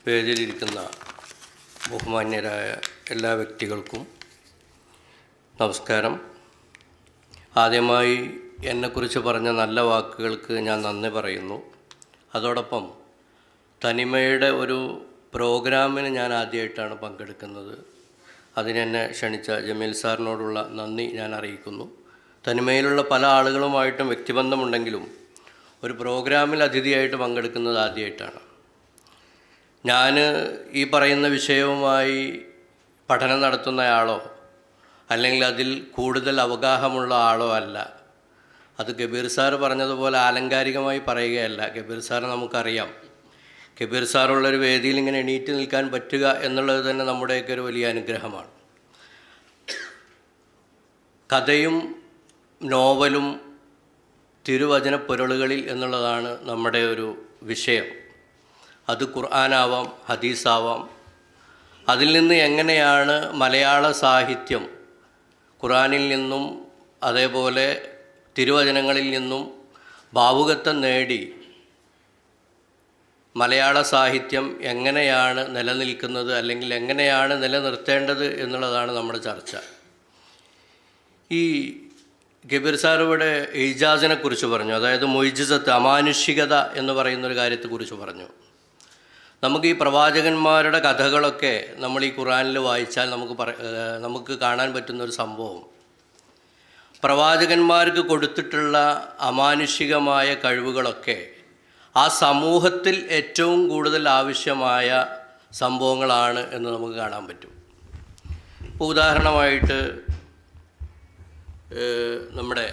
വേദിയിലിരിക്കുന്ന ബഹുമാന്യരായ എല്ലാ വ്യക്തികൾക്കും നമസ്കാരം. ആദ്യമായി എന്നെക്കുറിച്ച് പറഞ്ഞ നല്ല വാക്കുകൾക്ക് ഞാൻ നന്ദി പറയുന്നു. അതോടൊപ്പം തനിമയുടെ ഒരു പ്രോഗ്രാമിന് ഞാൻ ആദ്യമായിട്ടാണ് പങ്കെടുക്കുന്നത്. അതിനെന്നെ ക്ഷണിച്ച ജമീൽ സാറിനോടുള്ള നന്ദി ഞാൻ അറിയിക്കുന്നു. തനിമയിലുള്ള പല ആളുകളുമായിട്ടും വ്യക്തിബന്ധമുണ്ടെങ്കിലും ഒരു പ്രോഗ്രാമിൽ അതിഥിയായിട്ട് പങ്കെടുക്കുന്നത് ആദ്യമായിട്ടാണ്. ഞാൻ ഈ പറയുന്ന വിഷയവുമായി പഠനം നടത്തുന്നയാളോ അല്ലെങ്കിൽ അതിൽ കൂടുതൽ അവഗാഹമുള്ള ആളോ അല്ല. അത് കബീർ സാർ പറഞ്ഞതുപോലെ ആലങ്കാരികമായി പറയുകയല്ല. കബീർ സാർ നമുക്കറിയാം. കബീർ സാറുള്ളൊരു വേദിയിൽ ഇങ്ങനെ എണീറ്റ് നിൽക്കാൻ പറ്റുക എന്നുള്ളത് തന്നെ നമ്മുടെയൊക്കെ ഒരു വലിയ അനുഗ്രഹമാണ്. കഥയും നോവലും തിരുവചന പൊരുളുകളിൽ എന്നുള്ളതാണ് നമ്മുടെ ഒരു വിഷയം. അത് ഖുർആനാവാം, ഹദീസാവാം. അതിൽ നിന്ന് എങ്ങനെയാണ് മലയാള സാഹിത്യം ഖുർആനിൽ നിന്നും അതേപോലെ തിരുവചനങ്ങളിൽ നിന്നും ഭാവുകത്വം നേടി മലയാള സാഹിത്യം എങ്ങനെയാണ് നിലനിൽക്കുന്നത് അല്ലെങ്കിൽ എങ്ങനെയാണ് നിലനിർത്തേണ്ടത് എന്നുള്ളതാണ് നമ്മുടെ ചർച്ച. ഈ കബീർ സാർ ഇവിടെ ഇജാസിനെക്കുറിച്ച് പറഞ്ഞു, അതായത് മുയ്ജിസത്ത്, അമാനുഷികത എന്ന് പറയുന്നൊരു കാര്യത്തെക്കുറിച്ച് പറഞ്ഞു. നമുക്ക് ഈ പ്രവാചകന്മാരുടെ കഥകളൊക്കെ നമ്മൾ ഈ ഖുർആനിൽ വായിച്ചാൽ നമുക്ക് കാണാൻ പറ്റുന്നൊരു സംഭവം, പ്രവാചകന്മാർക്ക് കൊടുത്തിട്ടുള്ള അമാനുഷികമായ കഴിവുകളൊക്കെ ആ സമൂഹത്തിൽ ഏറ്റവും കൂടുതൽ ആവശ്യമായ സംഭവങ്ങളാണ് എന്ന് നമുക്ക് കാണാൻ പറ്റും. ഇപ്പോൾ ഉദാഹരണമായിട്ട് നമ്മുടെ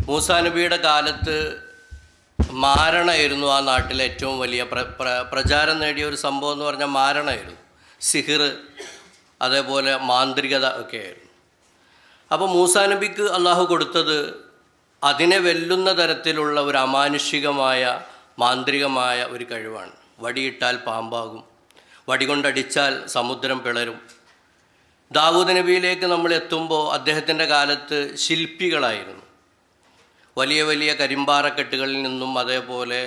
മൂസാ നബിയുടെ കാലത്ത് മാരണമായിരുന്നു ആ നാട്ടിലെ ഏറ്റവും വലിയ പ്രചാരം നേടിയ ഒരു സംഭവം എന്ന് പറഞ്ഞാൽ മാരണമായിരുന്നു. സിഹിർ, അതേപോലെ മാന്ത്രികത ഒക്കെ ആയിരുന്നു. അപ്പോൾ മൂസാ നബിക്ക് അള്ളാഹു കൊടുത്തത് അതിനെ വെല്ലുന്ന തരത്തിലുള്ള ഒരു അമാനുഷികമായ മാന്ത്രികമായ ഒരു കഴിവാണ്. വടിയിട്ടാൽ പാമ്പാകും, വടി കൊണ്ടടിച്ചാൽ സമുദ്രം പിളരും. ദാവൂദ് നബിയിലേക്ക് നമ്മൾ എത്തുമ്പോൾ അദ്ദേഹത്തിൻ്റെ കാലത്ത് ശില്പികളായിരുന്നു. വലിയ വലിയ കരിമ്പാറക്കെട്ടുകളിൽ നിന്നും അതേപോലെ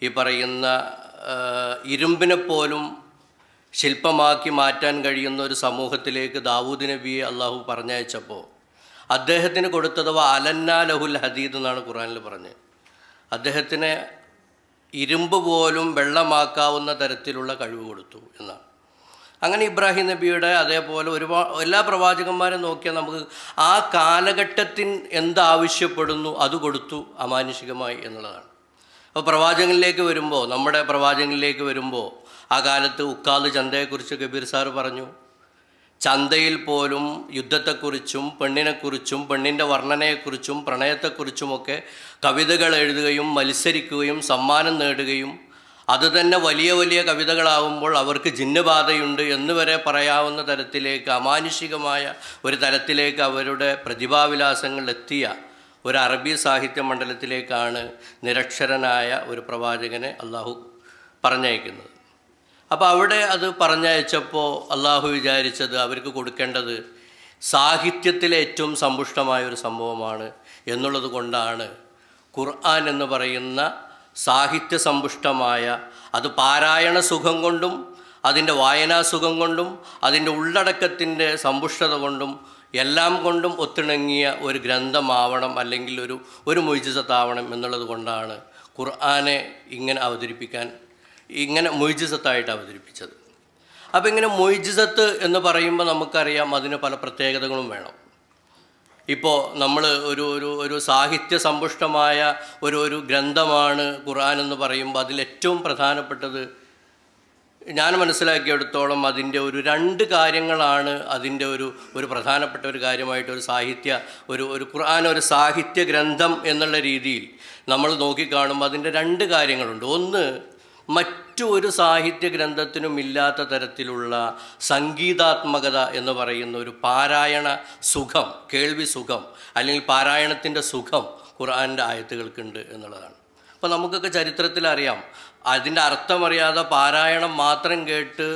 ഈ പറയുന്ന ഇരുമ്പിനെപ്പോലും ശില്പമാക്കി മാറ്റാൻ കഴിയുന്ന ഒരു സമൂഹത്തിലേക്ക് ദാവൂദ് നബിയെ അള്ളാഹു പറഞ്ഞയച്ചപ്പോൾ അദ്ദേഹത്തിന് കൊടുത്തത് അലന്നാ ലഹുൽ ഹദീദ് എന്നാണ് ഖുർആനിൽ പറഞ്ഞത്. അദ്ദേഹത്തിന് ഇരുമ്പ് പോലും വെള്ളമാക്കാവുന്ന തരത്തിലുള്ള കഴിവ് കൊടുത്തു എന്നാണ്. അങ്ങനെ ഇബ്രാഹിം നബിയുടെ അതേപോലെ എല്ലാ പ്രവാചകന്മാരും നോക്കിയാൽ നമുക്ക് ആ കാലഘട്ടത്തിന് എന്താവശ്യപ്പെടുന്നു അത് കൊടുത്തു അമാനുഷികമായി എന്നുള്ളതാണ്. അപ്പോൾ നമ്മുടെ പ്രവാചകനിലേക്ക് വരുമ്പോൾ ആ കാലത്ത് ഉക്കാദ് ചന്തയെക്കുറിച്ച് കബീർ സാർ പറഞ്ഞു. ചന്തയിൽ പോലും യുദ്ധത്തെക്കുറിച്ചും പെണ്ണിനെക്കുറിച്ചും പെണ്ണിൻ്റെ വർണ്ണനയെക്കുറിച്ചും പ്രണയത്തെക്കുറിച്ചുമൊക്കെ കവിതകൾ എഴുതുകയും മത്സരിക്കുകയും സമ്മാനം നേടുകയും അത് തന്നെ വലിയ വലിയ കവിതകളാവുമ്പോൾ അവർക്ക് ജിന്നുബാധയുണ്ട് എന്ന് വരെ പറയാവുന്ന തരത്തിലേക്ക് അമാനുഷികമായ ഒരു തരത്തിലേക്ക് അവരുടെ പ്രതിഭാവിലാസങ്ങളിലെത്തിയ ഒരു അറബി സാഹിത്യ മണ്ഡലത്തിലേക്കാണ് നിരക്ഷരനായ ഒരു പ്രവാചകനെ അള്ളാഹു പറഞ്ഞയക്കുന്നത്. അപ്പോൾ അവിടെ അത് പറഞ്ഞയച്ചപ്പോൾ അള്ളാഹു വിചാരിച്ചത് അവർക്ക് കൊടുക്കേണ്ടത് സാഹിത്യത്തിലെ ഏറ്റവും സമ്പുഷ്ടമായ ഒരു സംഭവമാണ് എന്നുള്ളത് കൊണ്ടാണ് ഖുർആൻ എന്ന് പറയുന്ന സാഹിത്യ സമ്പുഷ്ടമായ, അത് പാരായണ സുഖം കൊണ്ടും അതിൻ്റെ വായനാസുഖം കൊണ്ടും അതിൻ്റെ ഉള്ളടക്കത്തിൻ്റെ സമ്പുഷ്ടത കൊണ്ടും എല്ലാം കൊണ്ടും ഒത്തിണങ്ങിയ ഒരു ഗ്രന്ഥമാവണം, അല്ലെങ്കിൽ ഒരു മുയ്ജിസത്താവണം എന്നുള്ളത് കൊണ്ടാണ് ഖുർആനെ ഇങ്ങനെ മുയ്ജിസത്തായിട്ട് അവതരിപ്പിച്ചത്. അപ്പോൾ ഇങ്ങനെ മുയ്ജിസത്ത് എന്ന് പറയുമ്പോൾ നമുക്കറിയാം അതിന് പല പ്രത്യേകതകളും വേണം. ഇപ്പോൾ നമ്മൾ ഒരു സാഹിത്യ സമ്പുഷ്ടമായ ഒരു ഗ്രന്ഥമാണ് ഖുർആൻ എന്ന് പറയുമ്പോൾ അതിലേറ്റവും പ്രധാനപ്പെട്ടത് ഞാൻ മനസ്സിലാക്കിയെടുത്തോളം അതിൻ്റെ രണ്ട് കാര്യങ്ങളാണ് അതിൻ്റെ ഒരു പ്രധാനപ്പെട്ട ഒരു കാര്യമായിട്ട് ഒരു ഖുർആൻ ഒരു സാഹിത്യ ഗ്രന്ഥം എന്നുള്ള രീതിയിൽ നമ്മൾ നോക്കിക്കാണുമ്പോൾ അതിൻ്റെ രണ്ട് കാര്യങ്ങളുണ്ട്. ഒന്ന്, മറ്റു ഒരു സാഹിത്യ ഗ്രന്ഥത്തിനും ഇല്ലാത്ത തരത്തിലുള്ള സംഗീതാത്മകത എന്ന് പറയുന്ന ഒരു പാരായണ സുഖം, കേൾവി സുഖം അല്ലെങ്കിൽ പാരായണത്തിൻ്റെ സുഖം ഖുർആൻ്റെ ആയത്തുകൾക്കുണ്ട് എന്നുള്ളതാണ്. അപ്പോൾ നമുക്കൊക്കെ ചരിത്രത്തിലറിയാം, അതിൻ്റെ അർത്ഥമറിയാതെ പാരായണം മാത്രം കേട്ട്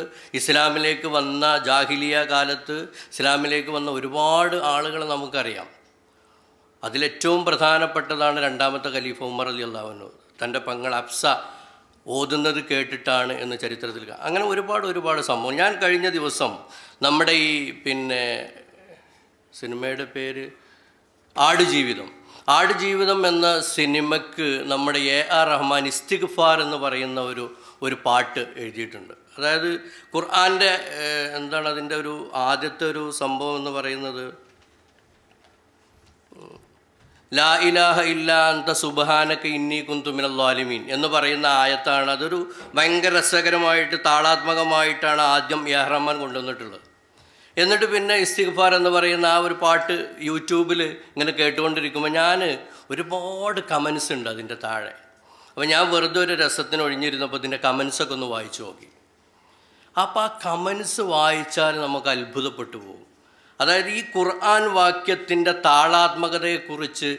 ഇസ്ലാമിലേക്ക് വന്ന ജാഹിലിയ കാലത്ത് ഇസ്ലാമിലേക്ക് വന്ന ഒരുപാട് ആളുകൾ നമുക്കറിയാം. അതിലേറ്റവും പ്രധാനപ്പെട്ടതാണ് രണ്ടാമത്തെ ഖലീഫ ഉമർ റളിയല്ലാഹു അൻഹു. തൻ്റെ പെങ്ങൾ ഹഫ്സ ഓതുന്നത് കേട്ടിട്ടാണ് എന്ന് ചരിത്രത്തിൽ അങ്ങനെ ഒരുപാട് സംഭവം. ഞാൻ കഴിഞ്ഞ ദിവസം നമ്മുടെ ഈ സിനിമയുടെ പേര് ആടുജീവിതം എന്ന സിനിമയ്ക്ക് നമ്മുടെ AR റഹ്മാൻ ഇസ്തിഗ്ഫാർ എന്ന് പറയുന്ന ഒരു പാട്ട് എഴുതിയിട്ടുണ്ട്. അതായത് ഖുർആൻ്റെ എന്താണ് അതിൻ്റെ ഒരു ആദ്യത്തെ ഒരു സംഭവം എന്ന് പറയുന്നത് ലാ ഇലാഹ ഇല്ലാ അന്ത സുബ്ഹാനക ഇന്നി കുന്തു മിനൽ ളാലിമീൻ എന്ന് പറയുന്ന ആയത്താണ്. അതൊരു ഭയങ്കര രസകരമായിട്ട് താളാത്മകമായിട്ടാണ് ആദ്യം AR റഹ്മാൻ കൊണ്ടുവന്നിട്ടുള്ളത്. എന്നിട്ട് പിന്നെ ഇസ്തിഗ്ഫാർ എന്ന് പറയുന്ന ആ ഒരു പാട്ട് യൂട്യൂബിൽ ഇങ്ങനെ കേട്ടുകൊണ്ടിരിക്കുമ്പോൾ ഞാൻ ഒരുപാട് കമൻസ് ഉണ്ട് അതിൻ്റെ താഴെ. അപ്പോൾ ഞാൻ വെറുതെ ഒരു രസത്തിന് ഒഴിഞ്ഞിരുന്നപ്പോൾ ഇതിൻ്റെ കമൻസൊക്കെ ഒന്ന് വായിച്ചു നോക്കി. അപ്പോൾ ആ കമൻസ് വായിച്ചാൽ നമുക്ക് അത്ഭുതപ്പെട്ടു പോകും. അതായത് ഈ ഖുർആൻ വാക്യത്തിൻ്റെ താളാത്മകതയെക്കുറിച്ച്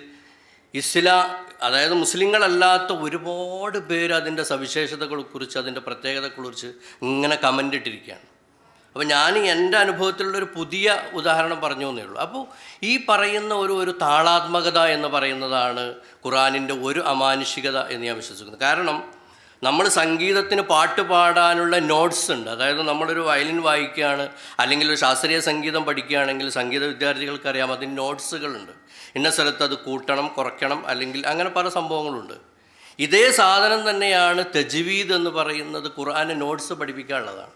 അതായത് മുസ്ലിങ്ങളല്ലാത്ത ഒരുപാട് പേര് അതിൻ്റെ സവിശേഷതകളെക്കുറിച്ച് അതിൻ്റെ പ്രത്യേകതകളെക്കുറിച്ച് ഇങ്ങനെ കമൻ്റ് ഇട്ടിരിക്കുകയാണ്. അപ്പോൾ ഞാൻ എൻ്റെ അനുഭവത്തിലുള്ളൊരു പുതിയ ഉദാഹരണം പറഞ്ഞു എന്നേ ഉള്ളൂ. അപ്പോൾ ഈ പറയുന്ന ഒരു താളാത്മകത എന്ന് പറയുന്നതാണ് ഖുർആനിൻ്റെ ഒരു അമാനുഷികത എന്ന് ഞാൻ വിശ്വസിക്കുന്നു. കാരണം നമ്മൾ സംഗീതത്തിന് പാട്ട് പാടാനുള്ള നോട്ട്സ് ഉണ്ട്. അതായത് നമ്മളൊരു വയലിൻ വായിക്കുകയാണ് അല്ലെങ്കിൽ ഒരു ശാസ്ത്രീയ സംഗീതം പഠിക്കുകയാണെങ്കിൽ സംഗീത വിദ്യാർത്ഥികൾക്കറിയാം അതിന് നോട്ട്സുകളുണ്ട്. ഇന്ന സ്ഥലത്ത് അത് കൂട്ടണം, കുറയ്ക്കണം, അല്ലെങ്കിൽ അങ്ങനെ പല സംഭവങ്ങളുണ്ട്. ഇതേ സാധനം തന്നെയാണ് തജ്വീദ് എന്ന് പറയുന്നത്. ഖുർആന് നോട്ട്സ് പഠിപ്പിക്കാനുള്ളതാണ്.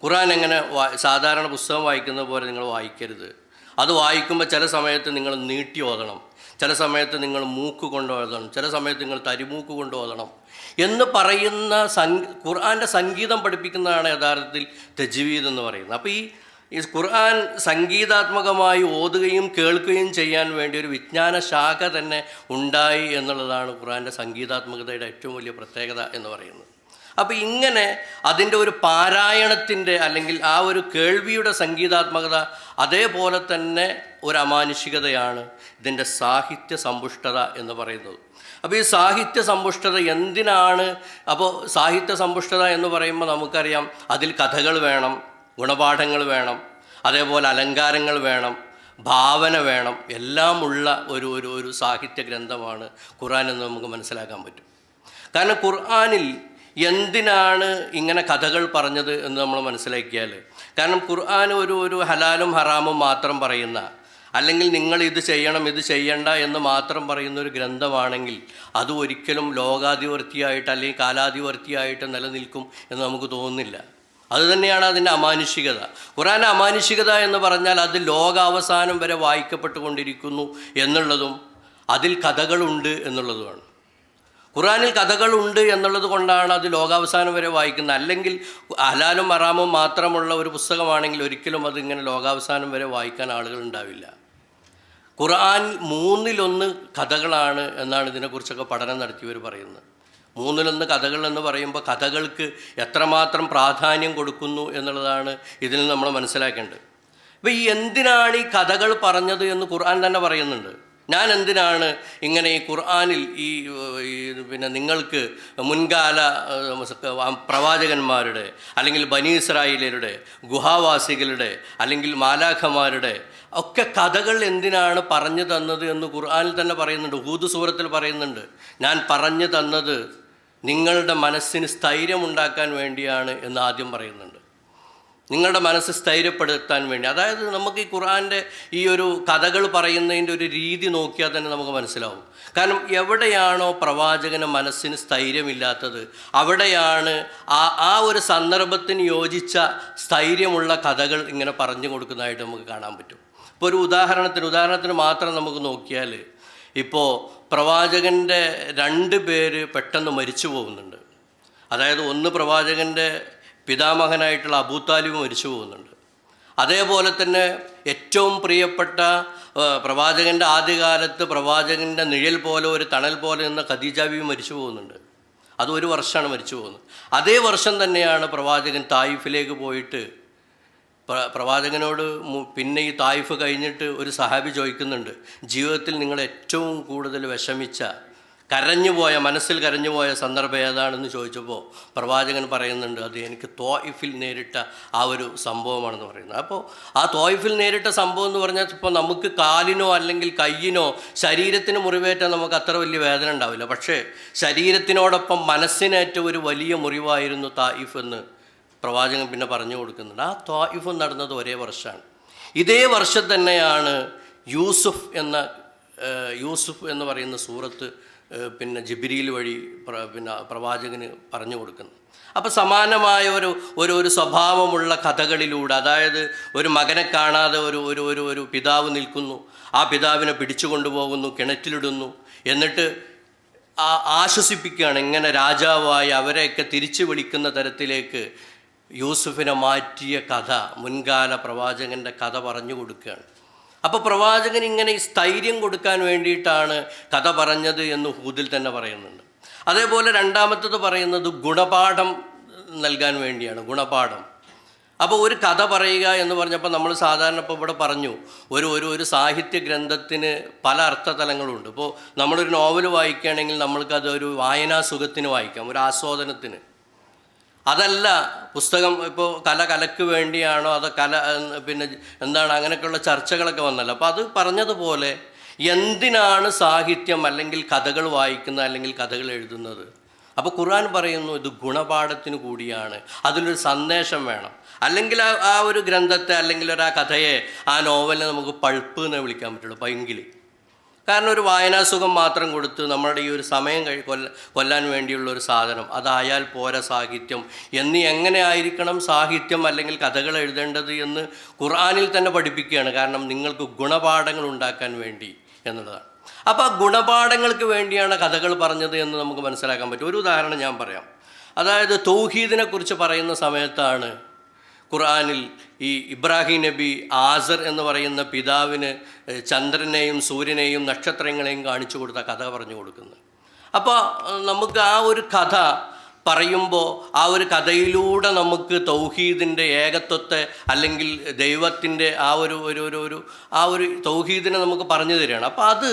ഖുർആൻ എങ്ങനെ സാധാരണ പുസ്തകം വായിക്കുന്ന പോലെ നിങ്ങൾ വായിക്കരുത്. അത് വായിക്കുമ്പോൾ ചില സമയത്ത് നിങ്ങൾ നീട്ടി ഓതണം, ചില സമയത്ത് നിങ്ങൾ മൂക്ക് കൊണ്ട് ഓതണം, ചില സമയത്ത് നിങ്ങൾ തരിമൂക്ക് കൊണ്ട് ഓതണം എന്ന് പറയുന്ന ഖുർആൻ്റെ സംഗീതം പഠിപ്പിക്കുന്നതാണ് യഥാർത്ഥത്തിൽ തജ്വീദ് എന്ന് പറയുന്നത്. അപ്പോൾ ഈ ഖുർആൻ സംഗീതാത്മകമായി ഓതുകയും കേൾക്കുകയും ചെയ്യാൻ വേണ്ടി ഒരു വിജ്ഞാന ശാഖ തന്നെ ഉണ്ടായി എന്നുള്ളതാണ് ഖുർആൻ്റെ സംഗീതാത്മകതയുടെ ഏറ്റവും വലിയ പ്രത്യേകത എന്ന് പറയുന്നത്. അപ്പോൾ ഇങ്ങനെ അതിൻ്റെ ഒരു പാരായണത്തിൻ്റെ അല്ലെങ്കിൽ ആ ഒരു കേൾവിയുടെ സംഗീതാത്മകത അതേപോലെ തന്നെ ഒരു അമാനുഷികതയാണ് ഇതിൻ്റെ സാഹിത്യ സമ്പുഷ്ടത എന്ന് പറയുന്നത്. അപ്പോൾ ഈ സാഹിത്യ സമ്പുഷ്ടത എന്തിനാണ്? അപ്പോൾ സാഹിത്യ സമ്പുഷ്ടത എന്ന് പറയുമ്പോൾ നമുക്കറിയാം അതിൽ കഥകൾ വേണം, ഗുണപാഠങ്ങൾ വേണം, അതേപോലെ അലങ്കാരങ്ങൾ വേണം, ഭാവന വേണം, എല്ലാമുള്ള ഒരു സാഹിത്യ ഗ്രന്ഥമാണ് ഖുർആൻ എന്ന് നമുക്ക് മനസ്സിലാക്കാൻ പറ്റും. കാരണം ഖുർആനിൽ എന്തിനാണ് ഇങ്ങനെ കഥകൾ പറഞ്ഞത് എന്ന് നമ്മൾ മനസ്സിലാക്കിയാൽ, കാരണം ഖുർആൻ ഒരു ഹലാലും ഹറാമും മാത്രം പറയുന്ന, അല്ലെങ്കിൽ നിങ്ങൾ ഇത് ചെയ്യണം ഇത് ചെയ്യണ്ട എന്ന് മാത്രം പറയുന്ന ഒരു ഗ്രന്ഥമാണെങ്കിൽ അത് ഒരിക്കലും ലോകാധിവർത്തിയായിട്ട് അല്ലെങ്കിൽ കാലാധിവർത്തിയായിട്ട് നിലനിൽക്കും എന്ന് നമുക്ക് തോന്നുന്നില്ല. അതുതന്നെയാണ് അതിൻ്റെ അമാനുഷികത. ഖുർആൻ്റെ അമാനുഷികത എന്ന് പറഞ്ഞാൽ അത് ലോകാവസാനം വരെ വായിക്കപ്പെട്ടുകൊണ്ടിരിക്കുന്നു എന്നുള്ളതും അതിൽ കഥകളുണ്ട് എന്നുള്ളതുമാണ്. ഖുർആനിൽ കഥകളുണ്ട് എന്നുള്ളത് കൊണ്ടാണ് അത് ലോകാവസാനം വരെ വായിക്കുന്നത്. അല്ലെങ്കിൽ ഹലാലും ഹറാമും മാത്രമുള്ള ഒരു പുസ്തകമാണെങ്കിൽ ഒരിക്കലും അതിങ്ങനെ ലോകാവസാനം വരെ വായിക്കാൻ ആളുകൾ ഉണ്ടാവില്ല. ഖുർആൻ 1/3 കഥകളാണ് എന്നാണ് ഇതിനെക്കുറിച്ചൊക്കെ പഠനം നടത്തിയവർ പറയുന്നത്. 1/3 കഥകൾ എന്ന് പറയുമ്പോൾ കഥകൾക്ക് എത്രമാത്രം പ്രാധാന്യം കൊടുക്കുന്നു എന്നുള്ളതാണ് ഇതിൽ നമ്മൾ മനസ്സിലാക്കേണ്ടത്. അപ്പോൾ എന്തിനാണ് ഈ കഥകൾ പറഞ്ഞത് എന്ന് ഖുർആൻ തന്നെ പറയുന്നുണ്ട്. ഞാൻ എന്തിനാണ് ഇങ്ങനെ ഈ ഖുർആനിൽ നിങ്ങൾക്ക് മുൻകാല പ്രവാചകന്മാരുടെ അല്ലെങ്കിൽ ബനി ഇസ്രായേലരുടെ ഗുഹാവാസികളുടെ അല്ലെങ്കിൽ മാലാഖമാരുടെ ഒക്കെ കഥകൾ എന്തിനാണ് പറഞ്ഞു തന്നത് എന്ന് ഖുർആനിൽ തന്നെ പറയുന്നുണ്ട്. ഹൂദ് സൂറത്തിൽ പറയുന്നുണ്ട്, ഞാൻ പറഞ്ഞു തന്നത് നിങ്ങളുടെ മനസ്സിന് സ്ഥൈര്യമുണ്ടാക്കാൻ വേണ്ടിയാണ് എന്ന് ആദ്യം പറയുന്നുണ്ട്. നിങ്ങളുടെ മനസ്സ് സ്ഥൈര്യപ്പെടുത്താൻ വേണ്ടി. അതായത് നമുക്ക് ഈ ഖുർആൻ്റെ ഈ ഒരു കഥകൾ പറയുന്നതിൻ്റെ ഒരു രീതി നോക്കിയാൽ തന്നെ നമുക്ക് മനസ്സിലാവും. കാരണം എവിടെയാണോ പ്രവാചകന് മനസ്സിന് സ്ഥൈര്യമില്ലാത്തത് അവിടെയാണ് ആ ഒരു സന്ദർഭത്തിന് യോജിച്ച സ്ഥൈര്യമുള്ള കഥകൾ ഇങ്ങനെ പറഞ്ഞു കൊടുക്കുന്നതായിട്ട് നമുക്ക് കാണാൻ പറ്റും. ഇപ്പോൾ ഒരു ഉദാഹരണത്തിന് മാത്രം നമുക്ക് നോക്കിയാൽ, ഇപ്പോൾ പ്രവാചകൻ്റെ 2 പേര് പെട്ടെന്ന് മരിച്ചു പോകുന്നുണ്ട്. അതായത് ഒന്ന് പ്രവാചകൻ്റെ പിതാമഹനായിട്ടുള്ള അബൂ താലിബ് മരിച്ചു പോകുന്നുണ്ട്. അതേപോലെ തന്നെ ഏറ്റവും പ്രിയപ്പെട്ട പ്രവാചകൻ്റെ ആദ്യകാലത്ത് പ്രവാചകൻ്റെ നിഴൽ പോലെ ഒരു തണൽ പോലെ നിന്ന ഖദീജ ബീവി മരിച്ചു പോകുന്നുണ്ട്. അത് 1 വർഷമാണ് മരിച്ചു പോകുന്നത്. അതേ വർഷം തന്നെയാണ് പ്രവാചകൻ തായിഫിലേക്ക് പോയിട്ട് പ്രവാചകനോട് പിന്നെ ഈ തായിഫ് കഴിഞ്ഞിട്ട് ഒരു സഹാബി ചോദിക്കുന്നുണ്ട്, ജീവിതത്തിൽ നിങ്ങൾ ഏറ്റവും കൂടുതൽ വിഷമിച്ച കരഞ്ഞുപോയ, മനസ്സിൽ കരഞ്ഞുപോയ സന്ദർഭം ഏതാണെന്ന് ചോദിച്ചപ്പോൾ പ്രവാചകൻ പറയുന്നുണ്ട്, അത് എനിക്ക് തോയിഫിൽ നേരിട്ട ആ ഒരു സംഭവമാണെന്ന് പറയുന്നത്. അപ്പോൾ ആ തോയിഫിൽ നേരിട്ട സംഭവം എന്ന് പറഞ്ഞാൽ ഇപ്പോൾ നമുക്ക് കാലിനോ അല്ലെങ്കിൽ കയ്യിനോ ശരീരത്തിന് മുറിവേറ്റാൽ നമുക്ക് അത്ര വലിയ വേദന ഉണ്ടാവില്ല. പക്ഷേ ശരീരത്തിനോടൊപ്പം മനസ്സിനേറ്റ ഒരു വലിയ മുറിവായിരുന്നു തായിഫ് എന്ന് പ്രവാചകൻ പിന്നെ പറഞ്ഞു കൊടുക്കുന്നുണ്ട്. ആ തായിഫ് നടന്നത് ഒരേ വർഷമാണ്. ഇതേ വർഷം തന്നെയാണ് യൂസുഫ് എന്ന് പറയുന്ന സൂറത്ത് പിന്നെ ജിബ്രീൽ വഴി പ്രവാചകന് പറഞ്ഞു കൊടുക്കുന്നു. അപ്പോൾ സമാനമായ ഒരു സ്വഭാവമുള്ള കഥകളിലൂടെ, അതായത് ഒരു മകനെ കാണാതെ ഒരു പിതാവ് നിൽക്കുന്നു, ആ പിതാവിനെ പിടിച്ചു കൊണ്ടുപോകുന്നു, കിണറ്റിലിടുന്നു, എന്നിട്ട് ആശ്വസിപ്പിക്കുകയാണ്. ഇങ്ങനെ രാജാവായി അവരെയൊക്കെ തിരിച്ചു വിളിക്കുന്ന തരത്തിലേക്ക് യൂസുഫിനെ മാറ്റിയ കഥ മുൻകാല പ്രവാചകൻ്റെ കഥ പറഞ്ഞു കൊടുക്കുകയാണ്. അപ്പോൾ പ്രവാചകൻ ഇങ്ങനെ ഈ സ്ഥൈര്യം കൊടുക്കാൻ വേണ്ടിയിട്ടാണ് കഥ പറഞ്ഞത് എന്ന് ഹൂദിൽ തന്നെ പറയുന്നുണ്ട്. അതേപോലെ രണ്ടാമത്തത് പറയുന്നത് ഗുണപാഠം നൽകാൻ വേണ്ടിയാണ്. ഗുണപാഠം. അപ്പോൾ ഒരു കഥ പറയുക എന്ന് പറഞ്ഞപ്പോൾ നമ്മൾ സാധാരണ ഇപ്പോൾ ഇവിടെ പറഞ്ഞു ഒരു സാഹിത്യ ഗ്രന്ഥത്തിന് പല അർത്ഥതലങ്ങളുണ്ട്. ഇപ്പോൾ നമ്മളൊരു നോവൽ വായിക്കുകയാണെങ്കിൽ നമ്മൾക്കത് ഒരു വായനാസുഖത്തിന് വായിക്കാം, ഒരു ആസ്വാദനത്തിന്. അതല്ല പുസ്തകം ഇപ്പോൾ കലയ്ക്ക് വേണ്ടിയാണോ, അത് പിന്നെ എന്താണ്, അങ്ങനെയൊക്കെയുള്ള ചർച്ചകളൊക്കെ വന്നല്ലോ. അപ്പോൾ അത് പറഞ്ഞതുപോലെ എന്തിനാണ് സാഹിത്യം അല്ലെങ്കിൽ കഥകൾ വായിക്കുന്നത് അല്ലെങ്കിൽ കഥകൾ എഴുതുന്നത്? അപ്പോൾ ഖുർആൻ പറയുന്നു ഇത് ഗുണപാഠത്തിന് കൂടിയാണ്, അതിലൊരു സന്ദേശം വേണം. അല്ലെങ്കിൽ ആ ഒരു ഗ്രന്ഥത്തെ അല്ലെങ്കിൽ ആ കഥയെ, ആ നോവലിനെ നമുക്ക് പൾപ്പ് എന്ന് വിളിക്കാൻ പറ്റുള്ളൂ, പൈങ്കിളി. കാരണം ഒരു വായനാസുഖം മാത്രം കൊടുത്ത് നമ്മളുടെ ഈ ഒരു സമയം കൊല്ലാൻ വേണ്ടിയുള്ള ഒരു സാധനം അതായാൽ പോരാ സാഹിത്യം. എങ്ങനെ ആയിരിക്കണം സാഹിത്യം അല്ലെങ്കിൽ കഥകൾ എഴുതേണ്ടത് എന്ന് ഖുർആനിൽ തന്നെ പഠിപ്പിക്കുകയാണ്. കാരണം നിങ്ങൾക്ക് ഗുണപാഠങ്ങൾ ഉണ്ടാക്കാൻ വേണ്ടി എന്നുള്ളതാണ്. അപ്പോൾ ആ ഗുണപാഠങ്ങൾക്ക് വേണ്ടിയാണ് കഥകൾ പറഞ്ഞത് എന്ന് നമുക്ക് മനസ്സിലാക്കാൻ പറ്റും. ഒരു ഉദാഹരണം ഞാൻ പറയാം. അതായത് തൗഹീദിനെ കുറിച്ച് പറയുന്ന സമയത്താണ് ഖുർആനിൽ ഈ ഇബ്രാഹിം നബി ആസർ എന്ന് പറയുന്ന പിതാവിന് ചന്ദ്രനെയും സൂര്യനെയും നക്ഷത്രങ്ങളെയും കാണിച്ചു കൊടുത്ത കഥ പറഞ്ഞു കൊടുക്കുന്നത്. അപ്പോൾ നമുക്ക് ആ ഒരു കഥ പറയുമ്പോൾ ആ ഒരു കഥയിലൂടെ നമുക്ക് തൗഹീദിൻ്റെ ഏകത്വത്തെ അല്ലെങ്കിൽ ദൈവത്തിൻ്റെ ആ ഒരു തൗഹീദിനെ നമുക്ക് പറഞ്ഞു തരികയാണ്. അപ്പോൾ അത്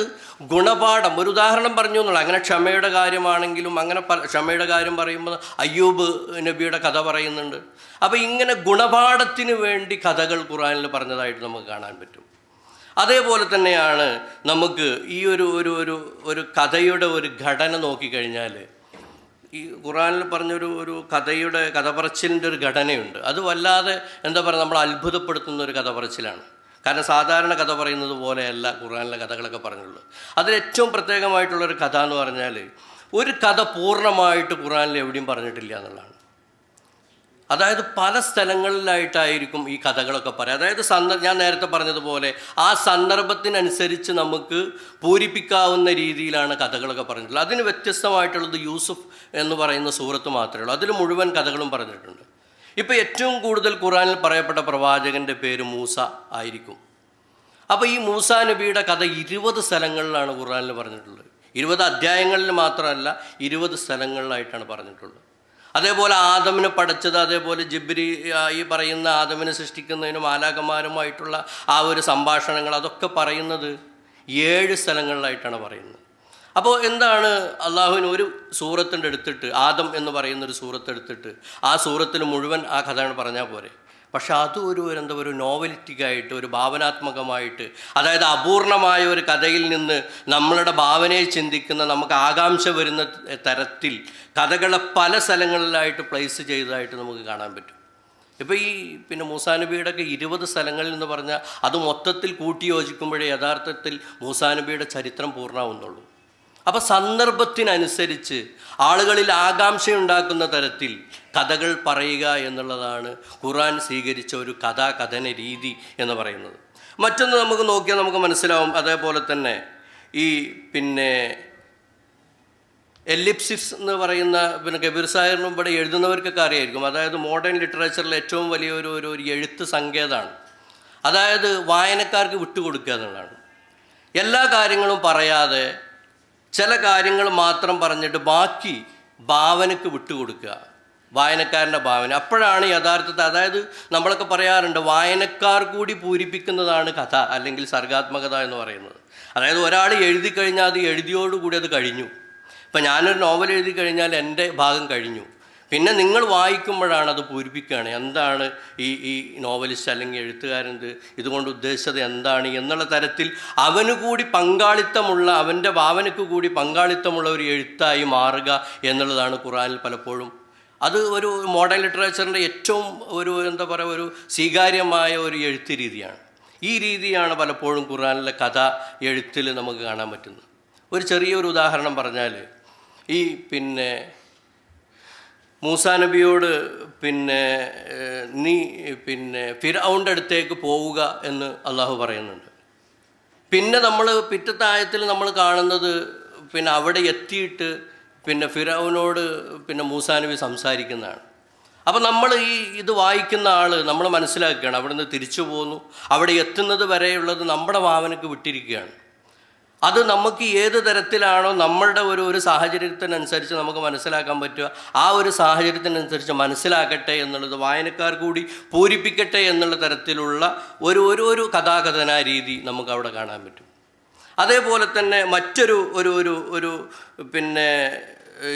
ഗുണപാഠം. ഒരു ഉദാഹരണം പറഞ്ഞു എന്നുള്ള, അങ്ങനെ ക്ഷമയുടെ കാര്യമാണെങ്കിലും അങ്ങനെ ക്ഷമയുടെ കാര്യം പറയുമ്പോൾ അയ്യൂബ് നബിയുടെ കഥ പറയുന്നുണ്ട്. അപ്പോൾ ഇങ്ങനെ ഗുണപാഠത്തിന് വേണ്ടി കഥകൾ ഖുർആനിൽ പറഞ്ഞതായിട്ട് നമുക്ക് കാണാൻ പറ്റും. അതേപോലെ തന്നെയാണ് നമുക്ക് ഈ ഒരു കഥയുടെ ഒരു ഘടന നോക്കിക്കഴിഞ്ഞാൽ ഈ ഖുർആനിൽ പറഞ്ഞൊരു കഥ പറച്ചിലിൻ്റെ ഒരു ഘടനയുണ്ട്. അത് വല്ലാതെ എന്താ പറയുക, നമ്മൾ അത്ഭുതപ്പെടുത്തുന്ന ഒരു കഥ പറച്ചിലാണ്. കാരണം സാധാരണ കഥ പറയുന്നത് പോലെയല്ല ഖുർആനിലെ കഥകളൊക്കെ പറഞ്ഞുള്ളൂ. അതിലേറ്റവും പ്രത്യേകമായിട്ടുള്ളൊരു കഥ എന്ന് പറഞ്ഞാൽ ഒരു കഥ പൂർണ്ണമായിട്ട് ഖുർആനിൽ എവിടെയും പറഞ്ഞിട്ടില്ല എന്നുള്ളതാണ്. അതായത് പല സ്ഥലങ്ങളിലായിട്ടായിരിക്കും ഈ കഥകളൊക്കെ പറയുക. അതായത് ഞാൻ നേരത്തെ പറഞ്ഞതുപോലെ ആ സന്ദർഭത്തിനനുസരിച്ച് നമുക്ക് പൂരിപ്പിക്കാവുന്ന രീതിയിലാണ് കഥകളൊക്കെ പറഞ്ഞിട്ടുള്ളത്. അതിന് വ്യത്യസ്തമായിട്ടുള്ളത് യൂസുഫ് എന്ന് പറയുന്ന സൂറത്ത് മാത്രമേ ഉള്ളൂ. അതിൽ മുഴുവൻ കഥകളും പറഞ്ഞിട്ടുണ്ട്. ഇപ്പോൾ ഏറ്റവും കൂടുതൽ ഖുർആനിൽ പറയപ്പെട്ട പ്രവാചകൻ്റെ പേര് മൂസ ആയിരിക്കും. അപ്പോൾ ഈ മൂസാ നബിയുടെ കഥ 20 സ്ഥലങ്ങളിലാണ് ഖുർആനിൽ പറഞ്ഞിട്ടുള്ളത്. 20 അധ്യായങ്ങളിൽ മാത്രമല്ല, 20 സ്ഥലങ്ങളിലായിട്ടാണ് പറഞ്ഞിട്ടുള്ളത്. അതേപോലെ ആദമിനെ പടച്ചത്, അതേപോലെ ഈ പറയുന്ന ആദമിനെ സൃഷ്ടിക്കുന്നതിനും മാലാഖമാരുമായിട്ടുള്ള ആ ഒരു സംഭാഷണങ്ങൾ, അതൊക്കെ പറയുന്നത് 7 സ്ഥലങ്ങളിലായിട്ടാണ് പറയുന്നത്. അപ്പോൾ എന്താണ്, അള്ളാഹുവിന് ഒരു സൂറത്തിൻ്റെ എടുത്തിട്ട്, ആദം എന്ന് പറയുന്നൊരു സൂറത്തെടുത്തിട്ട് ആ സൂറത്തിൽ മുഴുവൻ ആ കഥയാണ് പറഞ്ഞാൽ പോരെ. പക്ഷെ അത് ഒരു നോവലിറ്റിക്കായിട്ട്, ഒരു ഭാവനാത്മകമായിട്ട്, അതായത് അപൂർണമായ ഒരു കഥയിൽ നിന്ന് നമ്മളുടെ ഭാവനയെ ചിന്തിക്കുന്ന, നമുക്ക് ആകാംക്ഷ വരുന്ന തരത്തിൽ കഥകളെ പല സ്ഥലങ്ങളിലായിട്ട് പ്ലേസ് ചെയ്തതായിട്ട് നമുക്ക് കാണാൻ പറ്റും. ഇപ്പോൾ ഈ മൂസാ നബിയുടെ ഒക്കെ 20 സ്ഥലങ്ങളിൽ എന്ന് പറഞ്ഞാൽ അത് മൊത്തത്തിൽ കൂട്ടി യോജിക്കുമ്പോഴേ യഥാർത്ഥത്തിൽ മൂസാ നബിയുടെ ചരിത്രം പൂർണ്ണമാവുന്നുള്ളൂ. അപ്പോൾ സന്ദർഭത്തിനനുസരിച്ച് ആളുകളിൽ ആകാംക്ഷയുണ്ടാക്കുന്ന തരത്തിൽ കഥകൾ പറയുക എന്നുള്ളതാണ് ഖുർആൻ സ്വീകരിച്ച ഒരു കഥന രീതി എന്ന് പറയുന്നത്. മറ്റൊന്ന് നമുക്ക് നോക്കിയാൽ നമുക്ക് മനസ്സിലാവും. അതേപോലെ തന്നെ ഈ എലിപ്സിസ് എന്ന് പറയുന്ന കബീർ സാഹിറിനും ഇവിടെ എഴുതുന്നവർക്കൊക്കെ അറിയായിരിക്കും. അതായത് മോഡേൺ ലിറ്ററേച്ചറിലെ ഏറ്റവും വലിയ ഒരു എഴുത്ത് സങ്കേതമാണ്. അതായത് വായനക്കാർക്ക് വിട്ടുകൊടുക്കുക എന്നുള്ളതാണ്. എല്ലാ കാര്യങ്ങളും പറയാതെ ചില കാര്യങ്ങൾ മാത്രം പറഞ്ഞിട്ട് ബാക്കി ഭാവനയ്ക്ക് വിട്ടുകൊടുക്കുക, വായനക്കാരൻ്റെ ഭാവന. അപ്പോഴാണ് യഥാർത്ഥത്തിൽ, അതായത് നമ്മളൊക്കെ പറയാറുണ്ട് വായനക്കാർ കൂടി പൂരിപ്പിക്കുന്നതാണ് കഥ അല്ലെങ്കിൽ സർഗാത്മകത എന്ന് പറയുന്നത്. അതായത് ഒരാൾ എഴുതി കഴിഞ്ഞാൽ അത് എഴുതിയോടുകൂടി അത് കഴിഞ്ഞു. ഇപ്പം ഞാനൊരു നോവൽ എഴുതി കഴിഞ്ഞാൽ എൻ്റെ ഭാഗം കഴിഞ്ഞു. പിന്നെ നിങ്ങൾ വായിക്കുമ്പോഴാണ് അത് പൂരിപ്പിക്കുകയാണ് എന്താണ് ഈ നോവലിസ്റ്റ് അല്ലെങ്കിൽ എഴുത്തുകാരൻ ഇതുകൊണ്ട് ഉദ്ദേശിച്ചത് എന്താണ് എന്നുള്ള തരത്തിൽ അവന് കൂടി പങ്കാളിത്തമുള്ള, അവൻ്റെ ഭാവനയ്ക്ക് കൂടി പങ്കാളിത്തമുള്ള ഒരു എഴുത്തായി മാറുക എന്നുള്ളതാണ് ഖുർആനിൽ പലപ്പോഴും. അത് ഒരു മോഡേൺ ലിറ്ററേച്ചറിൻ്റെ ഏറ്റവും എന്താ പറയുക, ഒരു സ്വീകാര്യമായ ഒരു എഴുത്ത് രീതിയാണ്. ഈ രീതിയാണ് പലപ്പോഴും ഖുർആനിലെ കഥ എഴുത്തിൽ നമുക്ക് കാണാൻ പറ്റുന്നത്. ഒരു ചെറിയൊരു ഉദാഹരണം പറഞ്ഞാൽ, ഈ മൂസാ നബിയോട് നീ ഫിർഔൻ്റെ അടുത്തേക്ക് പോവുക എന്ന് അള്ളാഹു പറയുന്നുണ്ട്. പിന്നെ നമ്മൾ പിറ്റത്തെ ആയത്തിൽ നമ്മൾ കാണുന്നത് അവിടെ എത്തിയിട്ട് ഫിർഔനോട് മൂസാ നബി സംസാരിക്കുന്നതാണ്. അപ്പോൾ നമ്മൾ ഇത് വായിക്കുന്ന ആൾ നമ്മൾ മനസ്സിലാക്കുകയാണ്, അവിടെ നിന്ന് തിരിച്ചു പോന്നു, അവിടെ എത്തുന്നത് വരെയുള്ളത് നമ്മുടെ ഭാവനയ്ക്ക് വിട്ടിരിക്കുകയാണ്. അത് നമുക്ക് ഏത് തരത്തിലാണോ നമ്മളുടെ ഒരു സാഹചര്യത്തിനനുസരിച്ച് നമുക്ക് മനസ്സിലാക്കാൻ പറ്റുക, ആ ഒരു സാഹചര്യത്തിനനുസരിച്ച് മനസ്സിലാക്കട്ടെ എന്നുള്ളത് വായനക്കാർ കൂടി പൂരിപ്പിക്കട്ടെ എന്നുള്ള തരത്തിലുള്ള ഒരു കഥാകഥന രീതി നമുക്ക് അവിടെ കാണാൻ പറ്റും. അതേപോലെ തന്നെ മറ്റൊരു ഒരു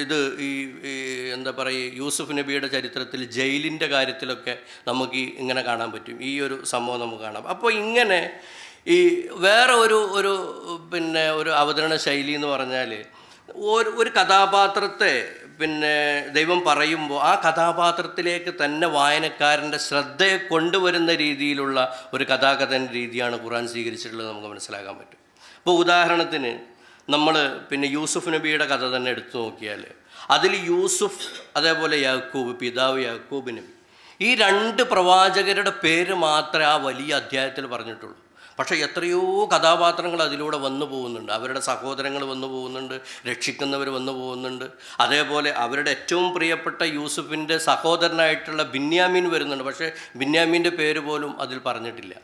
ഇത് എന്താ പറയുക, യൂസുഫ് നബിയുടെ ചരിത്രത്തിൽ ജയിലിൻ്റെ കാര്യത്തിലൊക്കെ നമുക്ക് ഇങ്ങനെ കാണാൻ പറ്റും. ഈ ഒരു സംഭവം നമുക്ക് കാണാം. അപ്പോൾ ഇങ്ങനെ വേറെ ഒരു അവതരണ ശൈലി എന്ന് പറഞ്ഞാൽ, ഒരു കഥാപാത്രത്തെ ദൈവം പറയുമ്പോൾ ആ കഥാപാത്രത്തിലേക്ക് തന്നെ വായനക്കാരൻ്റെ ശ്രദ്ധയെ കൊണ്ടുവരുന്ന രീതിയിലുള്ള ഒരു കഥാകഥന രീതിയാണ് ഖുർആൻ സ്വീകരിച്ചിട്ടുള്ളത് നമുക്ക് മനസ്സിലാക്കാൻ പറ്റും. ഇപ്പോൾ ഉദാഹരണത്തിന് നമ്മൾ യൂസുഫ് നബിയുടെ കഥ തന്നെ എടുത്തു നോക്കിയാൽ, അതിൽ യൂസുഫ് അതേപോലെ യാക്കൂബ്, പിതാവ് യാക്കൂബ് നബി, ഈ രണ്ട് പ്രവാചകരുടെ പേര് മാത്രമേ ആ വലിയ അധ്യായത്തിൽ പറഞ്ഞിട്ടുള്ളൂ. പക്ഷേ എത്രയോ കഥാപാത്രങ്ങൾ അതിലൂടെ വന്നു പോകുന്നുണ്ട്. അവരുടെ സഹോദരങ്ങൾ വന്നു പോകുന്നുണ്ട്, രക്ഷിക്കുന്നവർ വന്നു പോകുന്നുണ്ട്. അതേപോലെ അവരുടെ ഏറ്റവും പ്രിയപ്പെട്ട യൂസുഫിൻ്റെ സഹോദരനായിട്ടുള്ള ബിന്യാമീൻ വരുന്നുണ്ട്. പക്ഷേ ബിന്യാമീൻ്റെ പേര് പോലും അതിൽ പറഞ്ഞിട്ടില്ല.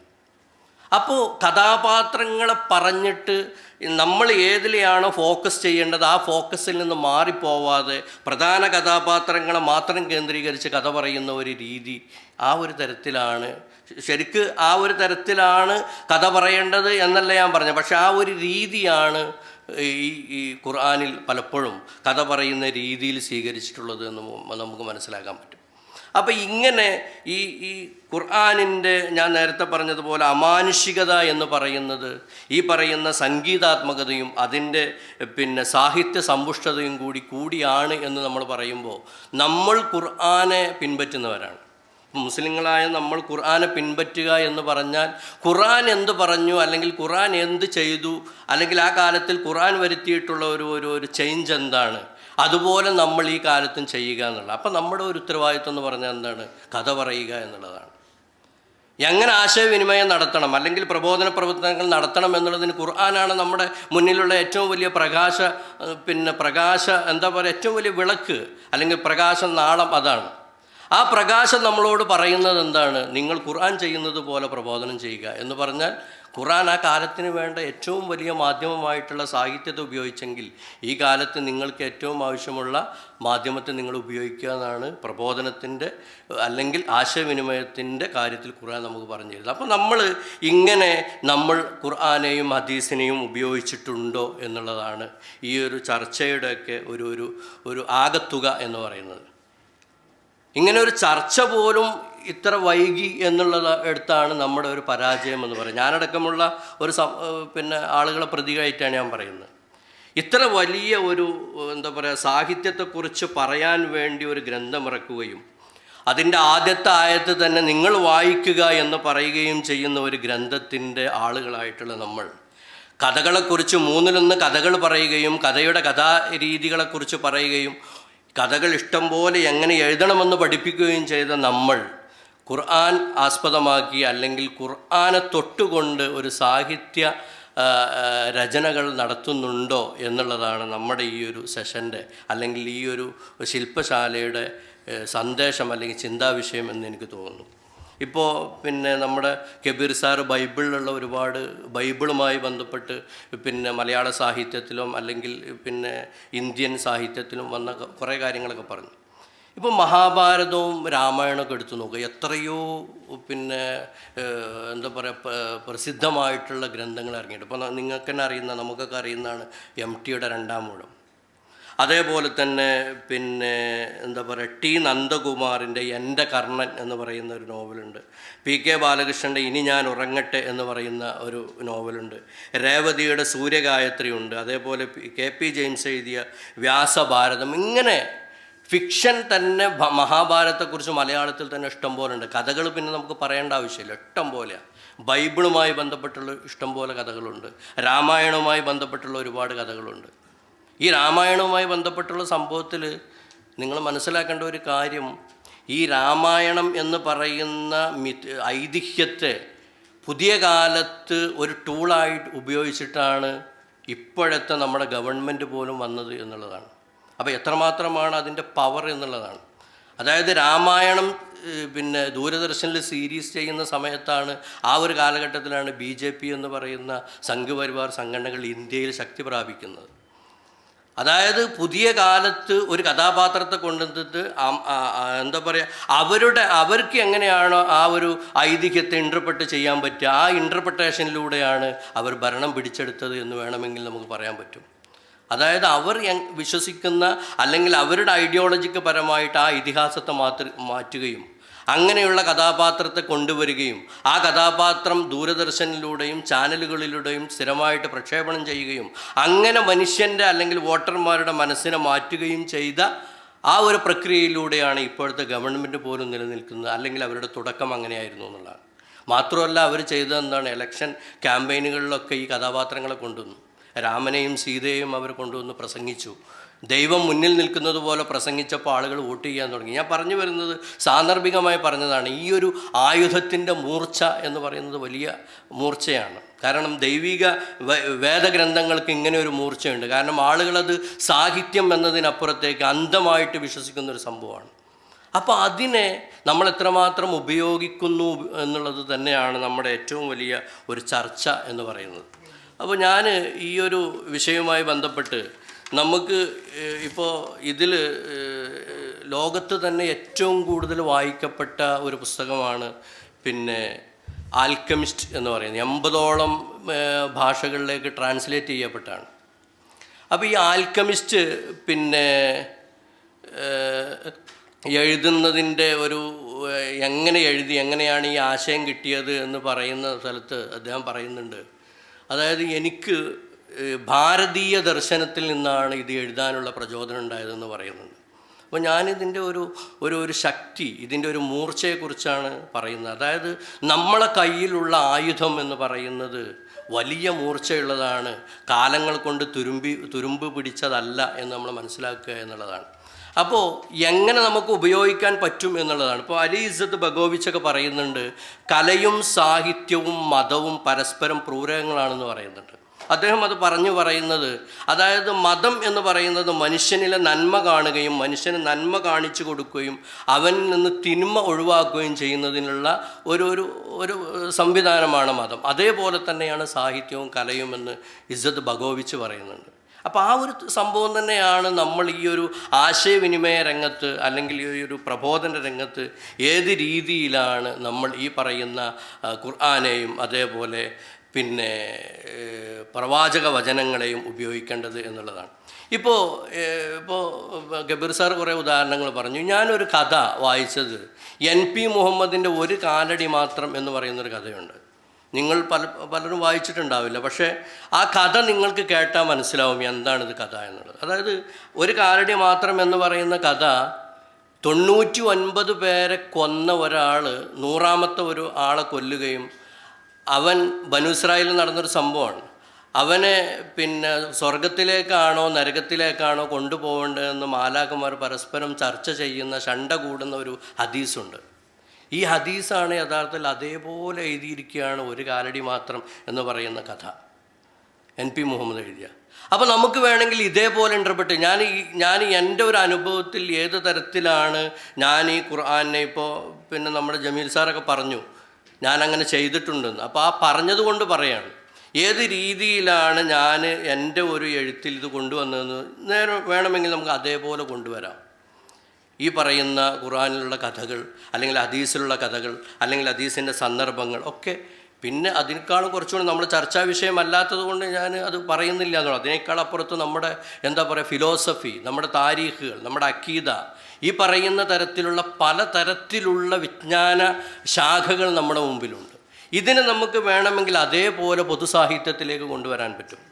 അപ്പോൾ കഥാപാത്രങ്ങളെ പറഞ്ഞിട്ട് നമ്മൾ ഏതിലെയാണോ ഫോക്കസ് ചെയ്യേണ്ടത് ആ ഫോക്കസിൽ നിന്ന് മാറിപ്പോവാതെ പ്രധാന കഥാപാത്രങ്ങളെ മാത്രം കേന്ദ്രീകരിച്ച് കഥ പറയുന്ന ഒരു രീതി, ആ ഒരു തരത്തിലാണ് ശരിക്ക് ആ ഒരു തരത്തിലാണ് കഥ പറയേണ്ടത് എന്നല്ല ഞാൻ പറഞ്ഞത്. പക്ഷെ ആ ഒരു രീതിയാണ് ഈ ഖുർആനിൽ പലപ്പോഴും കഥ പറയുന്ന രീതിയിൽ സ്വീകരിച്ചിട്ടുള്ളത് എന്ന് നമുക്ക് മനസ്സിലാക്കാൻ പറ്റും. അപ്പോൾ ഇങ്ങനെ ഈ ഖുർആനിൻ്റെ ഞാൻ നേരത്തെ പറഞ്ഞതുപോലെ അമാനുഷികത എന്ന് പറയുന്നത് ഈ പറയുന്ന സംഗീതാത്മകതയും അതിൻ്റെ സാഹിത്യ സമ്പുഷ്ടതയും കൂടിയാണ് എന്ന് നമ്മൾ പറയുമ്പോൾ നമ്മൾ ഖുർആനെ പിൻപറ്റുന്നവരാണ്. മുസ്ലിങ്ങളായ നമ്മൾ ഖുർആനെ പിൻപറ്റുക എന്ന് പറഞ്ഞാൽ ഖുർആൻ എന്ത് പറഞ്ഞു, അല്ലെങ്കിൽ ഖുർആൻ എന്ത് ചെയ്തു, അല്ലെങ്കിൽ ആ കാലത്തിൽ ഖുർആൻ വരുത്തിയിട്ടുള്ള ഒരു ചേഞ്ച് എന്താണ്, അതുപോലെ നമ്മൾ ഈ കാലത്തും ചെയ്യുക എന്നുള്ളത്. അപ്പം നമ്മുടെ ഒരു ഉത്തരവാദിത്വം എന്ന് പറഞ്ഞാൽ എന്താണ്? കഥ പറയുക എന്നുള്ളതാണ്. എങ്ങനെ ആശയവിനിമയം നടത്തണം, അല്ലെങ്കിൽ പ്രബോധന പ്രവർത്തനങ്ങൾ നടത്തണം എന്നുള്ളതിന് ഖുർആനാണ് നമ്മുടെ മുന്നിലുള്ള ഏറ്റവും വലിയ പ്രകാശ എന്താ പറയുക, ഏറ്റവും വലിയ വിളക്ക് അല്ലെങ്കിൽ പ്രകാശ നാളം അതാണ്. ആ പ്രകാശം നമ്മളോട് പറയുന്നത് എന്താണ്? നിങ്ങൾ ഖുർആൻ ചെയ്യുന്നത് പോലെ പ്രബോധനം ചെയ്യുക എന്ന് പറഞ്ഞാൽ ഖുർആൻ ആ കാലത്തിന് വേണ്ട ഏറ്റവും വലിയ മാധ്യമമായിട്ടുള്ള സാഹിത്യത്തെ ഉപയോഗിച്ചെങ്കിൽ ഈ കാലത്ത് നിങ്ങൾക്ക് ഏറ്റവും ആവശ്യമുള്ള മാധ്യമത്തെ നിങ്ങൾ ഉപയോഗിക്കുക എന്നാണ് പ്രബോധനത്തിൻ്റെ അല്ലെങ്കിൽ ആശയവിനിമയത്തിൻ്റെ കാര്യത്തിൽ ഖുർആൻ നമുക്ക് പറഞ്ഞു തരുന്നത്. അപ്പോൾ നമ്മൾ ഖുർആനെയും ഹദീസിനെയും ഉപയോഗിച്ചിട്ടുണ്ടോ എന്നുള്ളതാണ് ഈ ഒരു ചർച്ചയുടെയൊക്കെ ഒരു ആകത്തുക എന്ന് പറയുന്നത്. ഇങ്ങനെ ഒരു ചർച്ച പോലും ഇത്ര വൈകി എന്നുള്ളത് എടുത്താണ് നമ്മുടെ ഒരു പരാജയം എന്ന് പറയുന്നത്. ഞാനടക്കമുള്ള ആളുകളെ പ്രതികളായിട്ടാണ് ഞാൻ പറയുന്നത്. ഇത്ര വലിയ എന്താ പറയുക, സാഹിത്യത്തെക്കുറിച്ച് പറയാൻ വേണ്ടി ഒരു ഗ്രന്ഥമിറക്കുകയും അതിൻ്റെ ആദ്യത്തെ ആയത്ത് തന്നെ നിങ്ങൾ വായിക്കുക എന്ന് പറയുകയും ചെയ്യുന്ന ഒരു ഗ്രന്ഥത്തിൻ്റെ ആളുകളായിട്ടുള്ള നമ്മൾ കഥകളെക്കുറിച്ച് 1/3 കഥകൾ പറയുകയും കഥയുടെ കഥാരീതികളെക്കുറിച്ച് പറയുകയും കഥകൾ ഇഷ്ടം പോലെ എങ്ങനെ എഴുതണമെന്ന് പഠിപ്പിക്കുകയും ചെയ്ത നമ്മൾ ഖുർആൻ ആസ്പദമാക്കി അല്ലെങ്കിൽ ഖുർആനെ തൊട്ടുകൊണ്ട് ഒരു സാഹിത്യ രചനകൾ നടത്തുന്നുണ്ടോ എന്നുള്ളതാണ് നമ്മുടെ ഈ ഒരു സെഷൻ്റെ അല്ലെങ്കിൽ ഈ ഒരു ശില്പശാലയുടെ സന്ദേശം അല്ലെങ്കിൽ ചിന്താവിഷയം എന്ന് എനിക്ക് തോന്നുന്നു. ഇപ്പോൾ നമ്മുടെ കബീർ സാറ് ബൈബിളിലുള്ള ഒരുപാട് ബൈബിളുമായി ബന്ധപ്പെട്ട് മലയാള സാഹിത്യത്തിലും അല്ലെങ്കിൽ ഇന്ത്യൻ സാഹിത്യത്തിലും വന്ന കുറേ കാര്യങ്ങളൊക്കെ പറഞ്ഞു. ഇപ്പോൾ മഹാഭാരതവും രാമായണമൊക്കെ എടുത്തു നോക്കുക, എത്രയോ എന്താ പറയുക പ്രസിദ്ധമായിട്ടുള്ള ഗ്രന്ഥങ്ങൾ ഇറങ്ങിയിട്ട്. ഇപ്പോൾ നിങ്ങൾക്ക് തന്നെ അറിയുന്ന നമുക്കൊക്കെ അറിയുന്നതാണ് MTയുടെ 2-ാം ഊഴം. അതേപോലെ തന്നെ പിന്നെ എന്താ പറയുക, ടി നന്ദകുമാറിൻ്റെ എൻ്റെ കർണൻ എന്ന് പറയുന്ന ഒരു നോവലുണ്ട്. PK ബാലകൃഷ്ണൻ്റെ ഇനി ഞാൻ ഉറങ്ങട്ടെ എന്ന് പറയുന്ന ഒരു നോവലുണ്ട്. രേവതിയുടെ സൂര്യഗായത്രി ഉണ്ട്. അതേപോലെ KP ജെയിംസ് എഴുതിയ വ്യാസഭാരതം. ഇങ്ങനെ ഫിക്ഷൻ തന്നെ മഹാഭാരതത്തെക്കുറിച്ച് മലയാളത്തിൽ തന്നെ ഇഷ്ടം പോലെ ഉണ്ട്. കഥകൾ പിന്നെ നമുക്ക് പറയേണ്ട ആവശ്യമില്ല, ഇഷ്ടം പോലെയാണ്. ബൈബിളുമായി ബന്ധപ്പെട്ടുള്ള ഇഷ്ടം പോലെ കഥകളുണ്ട്. രാമായണവുമായി ബന്ധപ്പെട്ടുള്ള ഒരുപാട് കഥകളുണ്ട്. ഈ രാമായണവുമായി ബന്ധപ്പെട്ടുള്ള സംഭവത്തിൽ നിങ്ങൾ മനസ്സിലാക്കേണ്ട ഒരു കാര്യം, ഈ രാമായണം എന്ന് പറയുന്ന ഐതിഹ്യത്തെ പുതിയ കാലത്ത് ഒരു ടൂളായിട്ട് ഉപയോഗിച്ചിട്ടാണ് ഇപ്പോഴത്തെ നമ്മുടെ ഗവൺമെൻറ് പോലും വന്നത് എന്നുള്ളതാണ്. അപ്പോൾ എത്രമാത്രമാണ് അതിൻ്റെ പവർ എന്നുള്ളതാണ്. അതായത് രാമായണം പിന്നെ ദൂരദർശനിൽ സീരീസ് ചെയ്യുന്ന സമയത്താണ്, ആ ഒരു കാലഘട്ടത്തിലാണ് BJP എന്ന് പറയുന്ന സംഘപരിവാർ സംഘടനകൾ ഇന്ത്യയിൽ ശക്തി പ്രാപിക്കുന്നത്. അതായത് പുതിയ കാലത്ത് ഒരു കഥാപാത്രത്തെ കൊണ്ടുവന്നിട്ട് എന്താ പറയുക, അവർക്ക് എങ്ങനെയാണോ ആ ഒരു ഐതിഹ്യത്തെ ഇൻ്റർപ്രറ്റ് ചെയ്യാൻ പറ്റുക, ആ ഇൻ്റർപ്രട്ടേഷനിലൂടെയാണ് അവർ ഭരണം പിടിച്ചെടുത്തത് എന്ന് വേണമെങ്കിൽ നമുക്ക് പറയാൻ പറ്റും. അതായത് അവർ വിശ്വസിക്കുന്ന അല്ലെങ്കിൽ അവരുടെ ഐഡിയോളജിക്ക് പരമായിട്ട് ആ ഇതിഹാസത്തെ മാറ്റുകയും അങ്ങനെയുള്ള കഥാപാത്രത്തെ കൊണ്ടുവരികയും ആ കഥാപാത്രം ദൂരദർശനിലൂടെയും ചാനലുകളിലൂടെയും സ്ഥിരമായിട്ട് പ്രക്ഷേപണം ചെയ്യുകയും അങ്ങനെ മനുഷ്യൻ്റെ അല്ലെങ്കിൽ വോട്ടർമാരുടെ മനസ്സിനെ മാറ്റുകയും ചെയ്ത ആ ഒരു പ്രക്രിയയിലൂടെയാണ് ഇപ്പോഴത്തെ ഗവൺമെൻറ് പോലും നിലനിൽക്കുന്നത്. അല്ലെങ്കിൽ അവരുടെ തുടക്കം അങ്ങനെയായിരുന്നു എന്നുള്ളതാണ്. മാത്രമല്ല, അവർ ചെയ്തത് എന്താണ്, ഇലക്ഷൻ ക്യാമ്പയിനുകളിലൊക്കെ ഈ കഥാപാത്രങ്ങളെ കൊണ്ടുവന്നു. രാമനെയും സീതയെയും അവർ കൊണ്ടുവന്ന് പ്രസംഗിച്ചു. ദൈവം മുന്നിൽ നിൽക്കുന്നത് പോലെ പ്രസംഗിച്ചപ്പോൾ ആളുകൾ വോട്ട് ചെയ്യാൻ തുടങ്ങി. ഞാൻ പറഞ്ഞു വരുന്നത് സാന്ദർഭികമായി പറഞ്ഞതാണ്. ഈ ഒരു ആയുധത്തിൻ്റെ മൂർച്ച എന്ന് പറയുന്നത് വലിയ മൂർച്ചയാണ്. കാരണം ദൈവിക വേദഗ്രന്ഥങ്ങൾക്ക് ഇങ്ങനെ ഒരു മൂർച്ചയുണ്ട്. കാരണം ആളുകളത് സാഹിത്യം എന്നതിനപ്പുറത്തേക്ക് അന്ധമായിട്ട് വിശ്വസിക്കുന്നൊരു സംഭവമാണ്. അപ്പോൾ അതിനെ നമ്മൾ എത്രമാത്രം ഉപയോഗിക്കുന്നു എന്നുള്ളത് തന്നെയാണ് നമ്മുടെ ഏറ്റവും വലിയ ഒരു ചർച്ച എന്ന് പറയുന്നത്. അപ്പോൾ ഞാൻ ഈ ഒരു വിഷയവുമായി ബന്ധപ്പെട്ട് നമുക്ക് ഇപ്പോൾ ഇതിൽ ലോകത്ത് തന്നെ ഏറ്റവും കൂടുതൽ വായിക്കപ്പെട്ട ഒരു പുസ്തകമാണ് പിന്നെ ആൽക്കമിസ്റ്റ് എന്ന് പറയുന്നത്. 80ഓളം ഭാഷകളിലേക്ക് ട്രാൻസ്ലേറ്റ് ചെയ്യപ്പെട്ടാണ്. അപ്പോൾ ഈ ആൽക്കമിസ്റ്റ് പിന്നെ എഴുതുന്നതിൻ്റെ ഒരു എങ്ങനെ എഴുതി, എങ്ങനെയാണ് ഈ ആശയം കിട്ടിയത് എന്ന് പറയുന്ന സ്ഥലത്ത് അദ്ദേഹം പറയുന്നുണ്ട്. അതായത് എനിക്ക് ഭാരതീയ ദർശനത്തിൽ നിന്നാണ് ഇത് എഴുതാനുള്ള പ്രചോദനം ഉണ്ടായതെന്ന് പറയുന്നുണ്ട്. അപ്പോൾ ഞാനിതിൻ്റെ ഒരു ശക്തി, ഇതിൻ്റെ ഒരു മൂർച്ചയെക്കുറിച്ചാണ് പറയുന്നത്. അതായത് നമ്മളെ കയ്യിലുള്ള ആയുധം എന്ന് പറയുന്നത് വലിയ മൂർച്ചയുള്ളതാണ്, കാലങ്ങൾ കൊണ്ട് തുരുമ്പ് പിടിച്ചതല്ല എന്ന് നമ്മൾ മനസ്സിലാക്കുക എന്നുള്ളതാണ്. അപ്പോൾ എങ്ങനെ നമുക്ക് ഉപയോഗിക്കാൻ പറ്റും എന്നുള്ളതാണ്. ഇപ്പോൾ അലി ഇസ്സത്ത് ബഗോവിച്ചൊക്കെ പറയുന്നുണ്ട്, കലയും സാഹിത്യവും മതവും പരസ്പരം പൂരകങ്ങളാണെന്ന് പറയുന്നുണ്ട്. അദ്ദേഹം അത് പറയുന്നത് അതായത് മതം എന്ന് പറയുന്നത് മനുഷ്യനിലെ നന്മ കാണുകയും മനുഷ്യന് നന്മ കാണിച്ചു കൊടുക്കുകയും അവനിൽ നിന്ന് തിന്മ ഒഴിവാക്കുകയും ചെയ്യുന്നതിനുള്ള ഒരു സംവിധാനമാണ് മതം. അതേപോലെ തന്നെയാണ് സാഹിത്യവും കലയും എന്ന് ഇസ്സത്ത് ബഗോവിച്ച് പറയുന്നുണ്ട്. അപ്പോൾ ആ ഒരു സംഭവം തന്നെയാണ് നമ്മൾ ഈ ഒരു ആശയവിനിമയ രംഗത്ത് അല്ലെങ്കിൽ ഈ ഒരു പ്രബോധന രംഗത്ത് ഏത് രീതിയിലാണ് നമ്മൾ ഈ പറയുന്ന ഖുർആനെയും അതേപോലെ പിന്നെ പ്രവാചക വചനങ്ങളെയും ഉപയോഗിക്കേണ്ടത് എന്നുള്ളതാണ്. ഇപ്പോൾ ഗബീർ സാർ കുറേ ഉദാഹരണങ്ങൾ പറഞ്ഞു. ഞാനൊരു കഥ വായിച്ചത് NP മുഹമ്മദിൻ്റെ ഒരു കാലടി മാത്രം എന്ന് പറയുന്നൊരു കഥയുണ്ട്. നിങ്ങൾ പലരും വായിച്ചിട്ടുണ്ടാവില്ല, പക്ഷേ ആ കഥ നിങ്ങൾക്ക് കേട്ടാൽ മനസ്സിലാവും എന്താണിത് കഥ എന്നുള്ളത്. അതായത് ഒരു കാലടി മാത്രം എന്ന് പറയുന്ന കഥ 99 പേരെ കൊന്ന ഒരാൾ 100ാമത്തെ ഒരു ആളെ കൊല്ലുകയും അവൻ ബനു ഇസ്രായേലിൽ നടന്നൊരു സംഭവമാണ്. അവനെ പിന്നെ സ്വർഗത്തിലേക്കാണോ നരകത്തിലേക്കാണോ കൊണ്ടുപോകേണ്ടതെന്ന് മാലാഖമാർ പരസ്പരം ചർച്ച ചെയ്യുന്ന ശണ്ട കൂടുന്ന ഒരു ഹദീസുണ്ട്. ഈ ഹദീസാണ് യഥാർത്ഥത്തിൽ അതേപോലെ എഴുതിയിരിക്കുകയാണ് ഒരു കാലടി മാത്രം എന്ന് പറയുന്ന കഥ NP മുഹമ്മദ് എഴുതിയ. അപ്പോൾ നമുക്ക് വേണമെങ്കിൽ ഇതേപോലെ ഇൻ്റർപ്രറ്റ് ഞാൻ എൻ്റെ ഒരു അനുഭവത്തിൽ ഏത് തരത്തിലാണ് ഞാൻ ഈ ഖുർആനെ ഇപ്പോൾ പിന്നെ നമ്മുടെ ജമീൽ സാറൊക്കെ പറഞ്ഞു ഞാനങ്ങനെ ചെയ്തിട്ടുണ്ടെന്ന്. അപ്പോൾ ആ പറഞ്ഞതുകൊണ്ട് പറയാണ് ഏത് രീതിയിലാണ് ഞാൻ എൻ്റെ ഒരു എഴുത്തിൽ ഇത് കൊണ്ടുവന്നതെന്ന് വേണമെങ്കിൽ നമുക്ക് അതേപോലെ കൊണ്ടുവരാം. ഈ പറയുന്ന ഖുർആനിലുള്ള കഥകൾ അല്ലെങ്കിൽ ഹദീസിലുള്ള കഥകൾ അല്ലെങ്കിൽ ഹദീസിൻ്റെ സന്ദർഭങ്ങൾ ഒക്കെ പിന്നെ അതിനേക്കാളും കുറച്ചുകൂടി നമ്മൾ ചർച്ചാ വിഷയമല്ലാത്തത് കൊണ്ട് ഞാൻ അത് പറയുന്നില്ല എന്നുള്ളത്. അതിനേക്കാൾ അപ്പുറത്ത് നമ്മുടെ എന്താ പറയുക ഫിലോസഫി, നമ്മുടെ താരീഖുകൾ, നമ്മുടെ അക്കീദ, ഈ പറയുന്ന തരത്തിലുള്ള പലതരത്തിലുള്ള വിജ്ഞാന ശാഖകൾ നമ്മുടെ മുമ്പിലുണ്ട്. ഇതിനെ നമുക്ക് വേണമെങ്കിൽ അതേപോലെ പൊതുസാഹിത്യത്തിലേക്ക് കൊണ്ടുവരാൻ പറ്റും.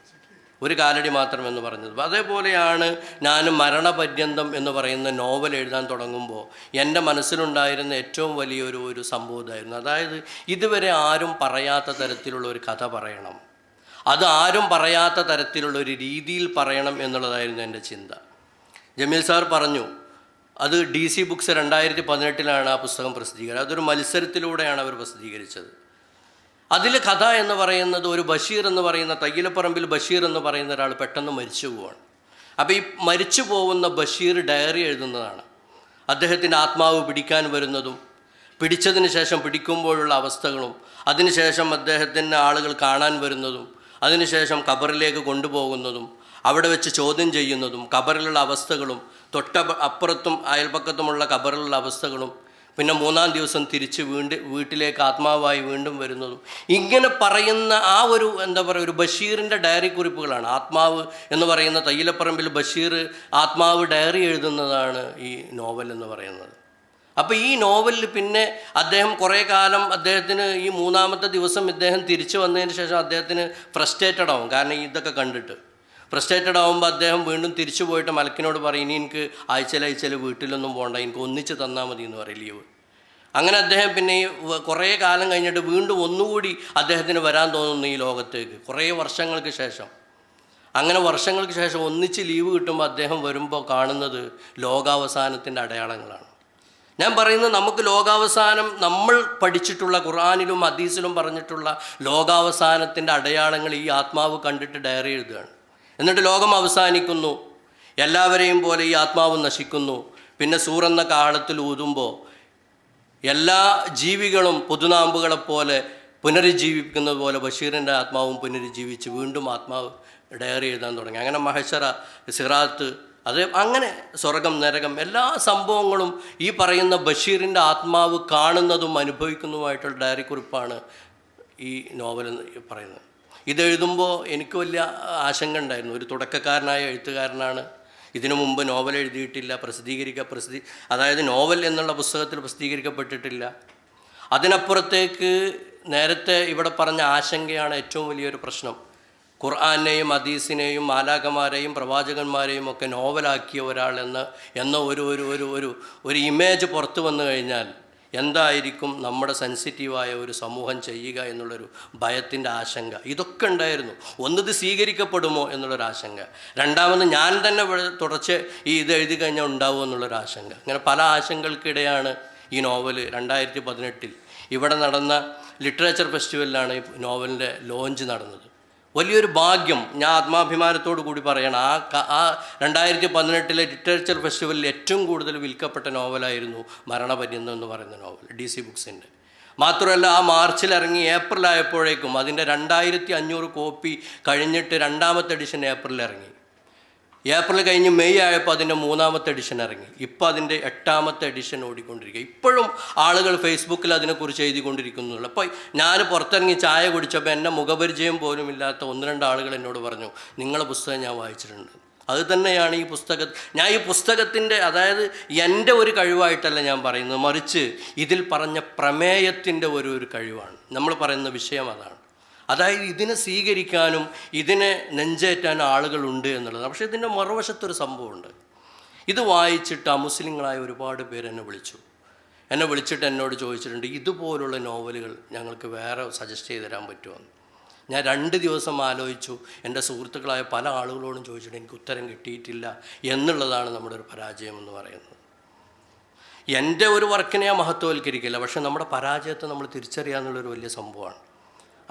ഒരു കാലടി മാത്രം എന്ന് പറഞ്ഞത് അതേപോലെയാണ്. ഞാൻ മരണപര്യന്തം എന്ന് പറയുന്ന നോവൽ എഴുതാൻ തുടങ്ങുമ്പോൾ എൻ്റെ മനസ്സിലുണ്ടായിരുന്ന ഏറ്റവും വലിയൊരു സംഭവമായിരുന്നു. അതായത് ഇതുവരെ ആരും പറയാത്ത തരത്തിലുള്ള ഒരു കഥ പറയണം, അത് ആരും പറയാത്ത തരത്തിലുള്ള ഒരു രീതിയിൽ പറയണം എന്നുള്ളതായിരുന്നു എൻ്റെ ചിന്ത. ജമീൽ സാർ പറഞ്ഞു, അത് DC ബുക്സ് 2018 ആ പുസ്തകം പ്രസിദ്ധീകരിച്ചത്. അതൊരു മത്സരത്തിലൂടെയാണ് അവർ പ്രസിദ്ധീകരിച്ചത്. അതിൽ കഥ എന്ന് പറയുന്നത് ഒരു ബഷീർ എന്ന് പറയുന്ന തയ്യലപ്പറമ്പിൽ ബഷീർ എന്ന് പറയുന്ന ഒരാൾ പെട്ടെന്ന് മരിച്ചു പോവാണ്. അപ്പോൾ ഈ മരിച്ചു പോകുന്ന ബഷീർ ഡയറി എഴുതുന്നതാണ്. അദ്ദേഹത്തിൻ്റെ ആത്മാവ് പിടിക്കാൻ വരുന്നതും പിടിച്ചതിന് ശേഷം പിടിക്കുമ്പോഴുള്ള അവസ്ഥകളും, അതിനുശേഷം അദ്ദേഹത്തിന് ആളുകൾ കാണാൻ വരുന്നതും, അതിനുശേഷം ഖബറിലേക്ക് കൊണ്ടുപോകുന്നതും, അവിടെ വെച്ച് ചോദ്യം ചെയ്യുന്നതും, ഖബറിലുള്ള അവസ്ഥകളും, അപ്പുറത്തും അയൽപ്പക്കത്തുമുള്ള ഖബറിലുള്ള അവസ്ഥകളും, പിന്നെ 3-ാം ദിവസം തിരിച്ച് വീട്ടിലേക്ക് ആത്മാവായി വീണ്ടും വരുന്നതും, ഇങ്ങനെ പറയുന്ന ആ ഒരു എന്താ പറയുക ഒരു ബഷീറിൻ്റെ ഡയറി കുറിപ്പുകളാണ്. ആത്മാവ് എന്ന് പറയുന്ന തയ്യലപ്പറമ്പിൽ ബഷീർ ആത്മാവ് ഡയറി എഴുതുന്നതാണ് ഈ നോവൽ എന്ന് പറയുന്നത്. അപ്പോൾ ഈ നോവലിൽ പിന്നെ അദ്ദേഹം കുറേ കാലം അദ്ദേഹത്തിന് ഈ 3-ാമത്തെ ദിവസം ഇദ്ദേഹം തിരിച്ചു വന്നതിന് ശേഷം അദ്ദേഹത്തിന് ഫ്രസ്ട്രേറ്റഡ് ആവും. കാരണം ഇതൊക്കെ കണ്ടിട്ട് ഫ്രസ്ട്രേറ്റഡ് ആകുമ്പോൾ അദ്ദേഹം വീണ്ടും തിരിച്ചു പോയിട്ട് മലക്കിനോട് പറയും, ഇനി എനിക്ക് ആഴ്ചയിൽ വീട്ടിലൊന്നും പോകണ്ട, എനിക്ക് ഒന്നിച്ച് തന്നാൽ മതി എന്ന് പറയും, ലീവ്. അങ്ങനെ അദ്ദേഹം പിന്നെ കുറേ കാലം കഴിഞ്ഞിട്ട് വീണ്ടും ഒന്നുകൂടി അദ്ദേഹത്തിന് വരാൻ തോന്നുന്നു ഈ ലോകത്തേക്ക്, കുറേ വർഷങ്ങൾക്ക് ശേഷം. അങ്ങനെ വർഷങ്ങൾക്ക് ശേഷം ഒന്നിച്ച് ലീവ് കിട്ടുമ്പോൾ അദ്ദേഹം വരുമ്പോൾ കാണുന്നത് ലോകാവസാനത്തിൻ്റെ അടയാളങ്ങളാണ്. ഞാൻ പറയുന്നത് നമുക്ക് ലോകാവസാനം നമ്മൾ പഠിച്ചിട്ടുള്ള ഖുർആനിലും ഹദീസിലും പറഞ്ഞിട്ടുള്ള ലോകാവസാനത്തിൻ്റെ അടയാളങ്ങൾ ഈ ആത്മാവ് കണ്ടിട്ട് ഡയറി എഴുതുകയാണ്. എന്നിട്ട് ലോകം അവസാനിക്കുന്നു, എല്ലാവരെയും പോലെ ഈ ആത്മാവ് നശിക്കുന്നു. പിന്നെ സൂറെന്ന കാഹളത്തിൽ ഊതുമ്പോൾ എല്ലാ ജീവികളും പുതുനാമ്പുകളെപ്പോലെ പുനരുജ്ജീവിക്കുന്നത് പോലെ ബഷീറിൻ്റെ ആത്മാവും പുനരുജ്ജീവിച്ച് വീണ്ടും ആത്മാവ് ഡയറി എഴുതാൻ തുടങ്ങി. അങ്ങനെ മഹശറ, സിറാത്ത്, അത് അങ്ങനെ സ്വർഗം, നരകം, എല്ലാ സംഭവങ്ങളും ഈ പറയുന്ന ബഷീറിൻ്റെ ആത്മാവ് കാണുന്നതും അനുഭവിക്കുന്നതുമായിട്ടുള്ള ഡയറി കുറിപ്പാണ് ഈ നോവൽ എന്ന് പറയുന്നത്. ഇതെഴുതുമ്പോൾ എനിക്ക് വലിയ ആശങ്ക ഉണ്ടായിരുന്നു. ഒരു തുടക്കക്കാരനായ എഴുത്തുകാരനാണ്, ഇതിനു മുമ്പ് നോവൽ എഴുതിയിട്ടില്ല, അതായത് നോവൽ എന്നുള്ള പുസ്തകത്തിൽ പ്രസിദ്ധീകരിക്കപ്പെട്ടിട്ടില്ല. അതിനപ്പുറത്തേക്ക് നേരത്തെ ഇവിടെ പറഞ്ഞ ആശങ്കയാണ് ഏറ്റവും വലിയൊരു പ്രശ്നം. ഖുർആനെയും ഹദീസിനെയും മാലാഖമാരെയും പ്രവാചകന്മാരെയും ഒക്കെ നോവലാക്കിയ ഒരാൾ എന്ന ഒരു ഇമേജ് പുറത്തു വന്നു കഴിഞ്ഞാൽ എന്തായിരിക്കും നമ്മുടെ സെൻസിറ്റീവായ ഒരു സമൂഹം ചെയ്യുക എന്നുള്ളൊരു ഭയത്തിൻ്റെ ആശങ്ക ഇതൊക്കെ ഉണ്ടായിരുന്നു. ഒന്നത് സ്വീകരിക്കപ്പെടുമോ എന്നുള്ളൊരാശങ്ക, രണ്ടാമത് ഞാൻ തന്നെ തുടർച്ച ഇത് എഴുതി കഴിഞ്ഞാൽ ഉണ്ടാവുമോ എന്നുള്ളൊരാശങ്ക. അങ്ങനെ പല ആശങ്കകൾക്കിടെയാണ് ഈ നോവൽ 2018 ഇവിടെ നടന്ന ലിറ്ററേച്ചർ ഫെസ്റ്റിവലിലാണ് ഈ നോവലിൻ്റെ ലോഞ്ച് നടന്നത്. വലിയൊരു ഭാഗ്യം, ഞാൻ ആത്മാഭിമാനത്തോടു കൂടി പറയണം. ആ 2018 ലിറ്ററേച്ചർ ഫെസ്റ്റിവലിൽ ഏറ്റവും കൂടുതൽ വിൽക്കപ്പെട്ട നോവലായിരുന്നു മരണപര്യന്തം എന്ന് പറയുന്ന നോവൽ, DC ബുക്സിൻ്റെ. മാത്രമല്ല ആ മാർച്ചിൽ ഇറങ്ങി ഏപ്രിൽ ആയപ്പോഴേക്കും അതിൻ്റെ 2500 കോപ്പി കഴിഞ്ഞിട്ട് 2ാമത്തെ എഡിഷൻ ഏപ്രിലിൽ ഇറങ്ങി. ഏപ്രിൽ കഴിഞ്ഞ് മെയ് ആയപ്പോൾ അതിൻ്റെ 3ാമത്തെ എഡിഷൻ ഇറങ്ങി. ഇപ്പോൾ അതിൻ്റെ 8ാമത്തെ എഡിഷൻ ഓടിക്കൊണ്ടിരിക്കുക. ഇപ്പോഴും ആളുകൾ ഫേസ്ബുക്കിൽ അതിനെക്കുറിച്ച് എഴുതിക്കൊണ്ടിരിക്കുന്നുള്ളൂ. അപ്പോൾ ഞാൻ പുറത്തിറങ്ങി ചായ കുടിച്ചപ്പോൾ എന്നെ മുഖപരിചയം പോലും ഇല്ലാത്ത 1-2 ആളുകൾ എന്നോട് പറഞ്ഞു, നിങ്ങളുടെ പുസ്തകം ഞാൻ വായിച്ചിട്ടുണ്ട്. അത് തന്നെയാണ് ഞാൻ ഈ പുസ്തകത്തിൻ്റെ, അതായത് എൻ്റെ ഒരു കഴിവായിട്ടല്ല ഞാൻ പറയുന്നത്, മറിച്ച് ഇതിൽ പറഞ്ഞ പ്രമേയത്തിൻ്റെ ഒരു കഴിവാണ്. നമ്മൾ പറയുന്ന വിഷയം അതാണ്. അതായത് ഇതിനെ സ്വീകരിക്കാനും ഇതിനെ നെഞ്ചേറ്റാനും ആളുകളുണ്ട് എന്നുള്ളതാണ്. പക്ഷേ ഇതിൻ്റെ മറുവശത്തൊരു സംഭവമുണ്ട്. ഇത് വായിച്ചിട്ട് അമുസ്ലിങ്ങളായ ഒരുപാട് പേര് എന്നെ വിളിച്ചിട്ട് എന്നോട് ചോദിച്ചിട്ടുണ്ട്, ഇതുപോലുള്ള നോവലുകൾ ഞങ്ങൾക്ക് വേറെ സജസ്റ്റ് ചെയ്ത് തരാൻ പറ്റുമോ. ഞാൻ 2 ദിവസം ആലോചിച്ചു. എൻ്റെ സുഹൃത്തുക്കളായ പല ആളുകളോടും ചോദിച്ചിട്ട് എനിക്ക് ഉത്തരം കിട്ടിയിട്ടില്ല എന്നുള്ളതാണ് നമ്മുടെ ഒരു പരാജയം എന്ന് പറയുന്നത്. എൻ്റെ ഒരു വർക്കിനെ ഞാൻ മഹത്വവൽക്കരിക്കില്ല, പക്ഷേ നമ്മുടെ പരാജയത്തെ നമ്മൾ തിരിച്ചറിയുക എന്നുള്ളൊരു വലിയ സംഭവമാണ്.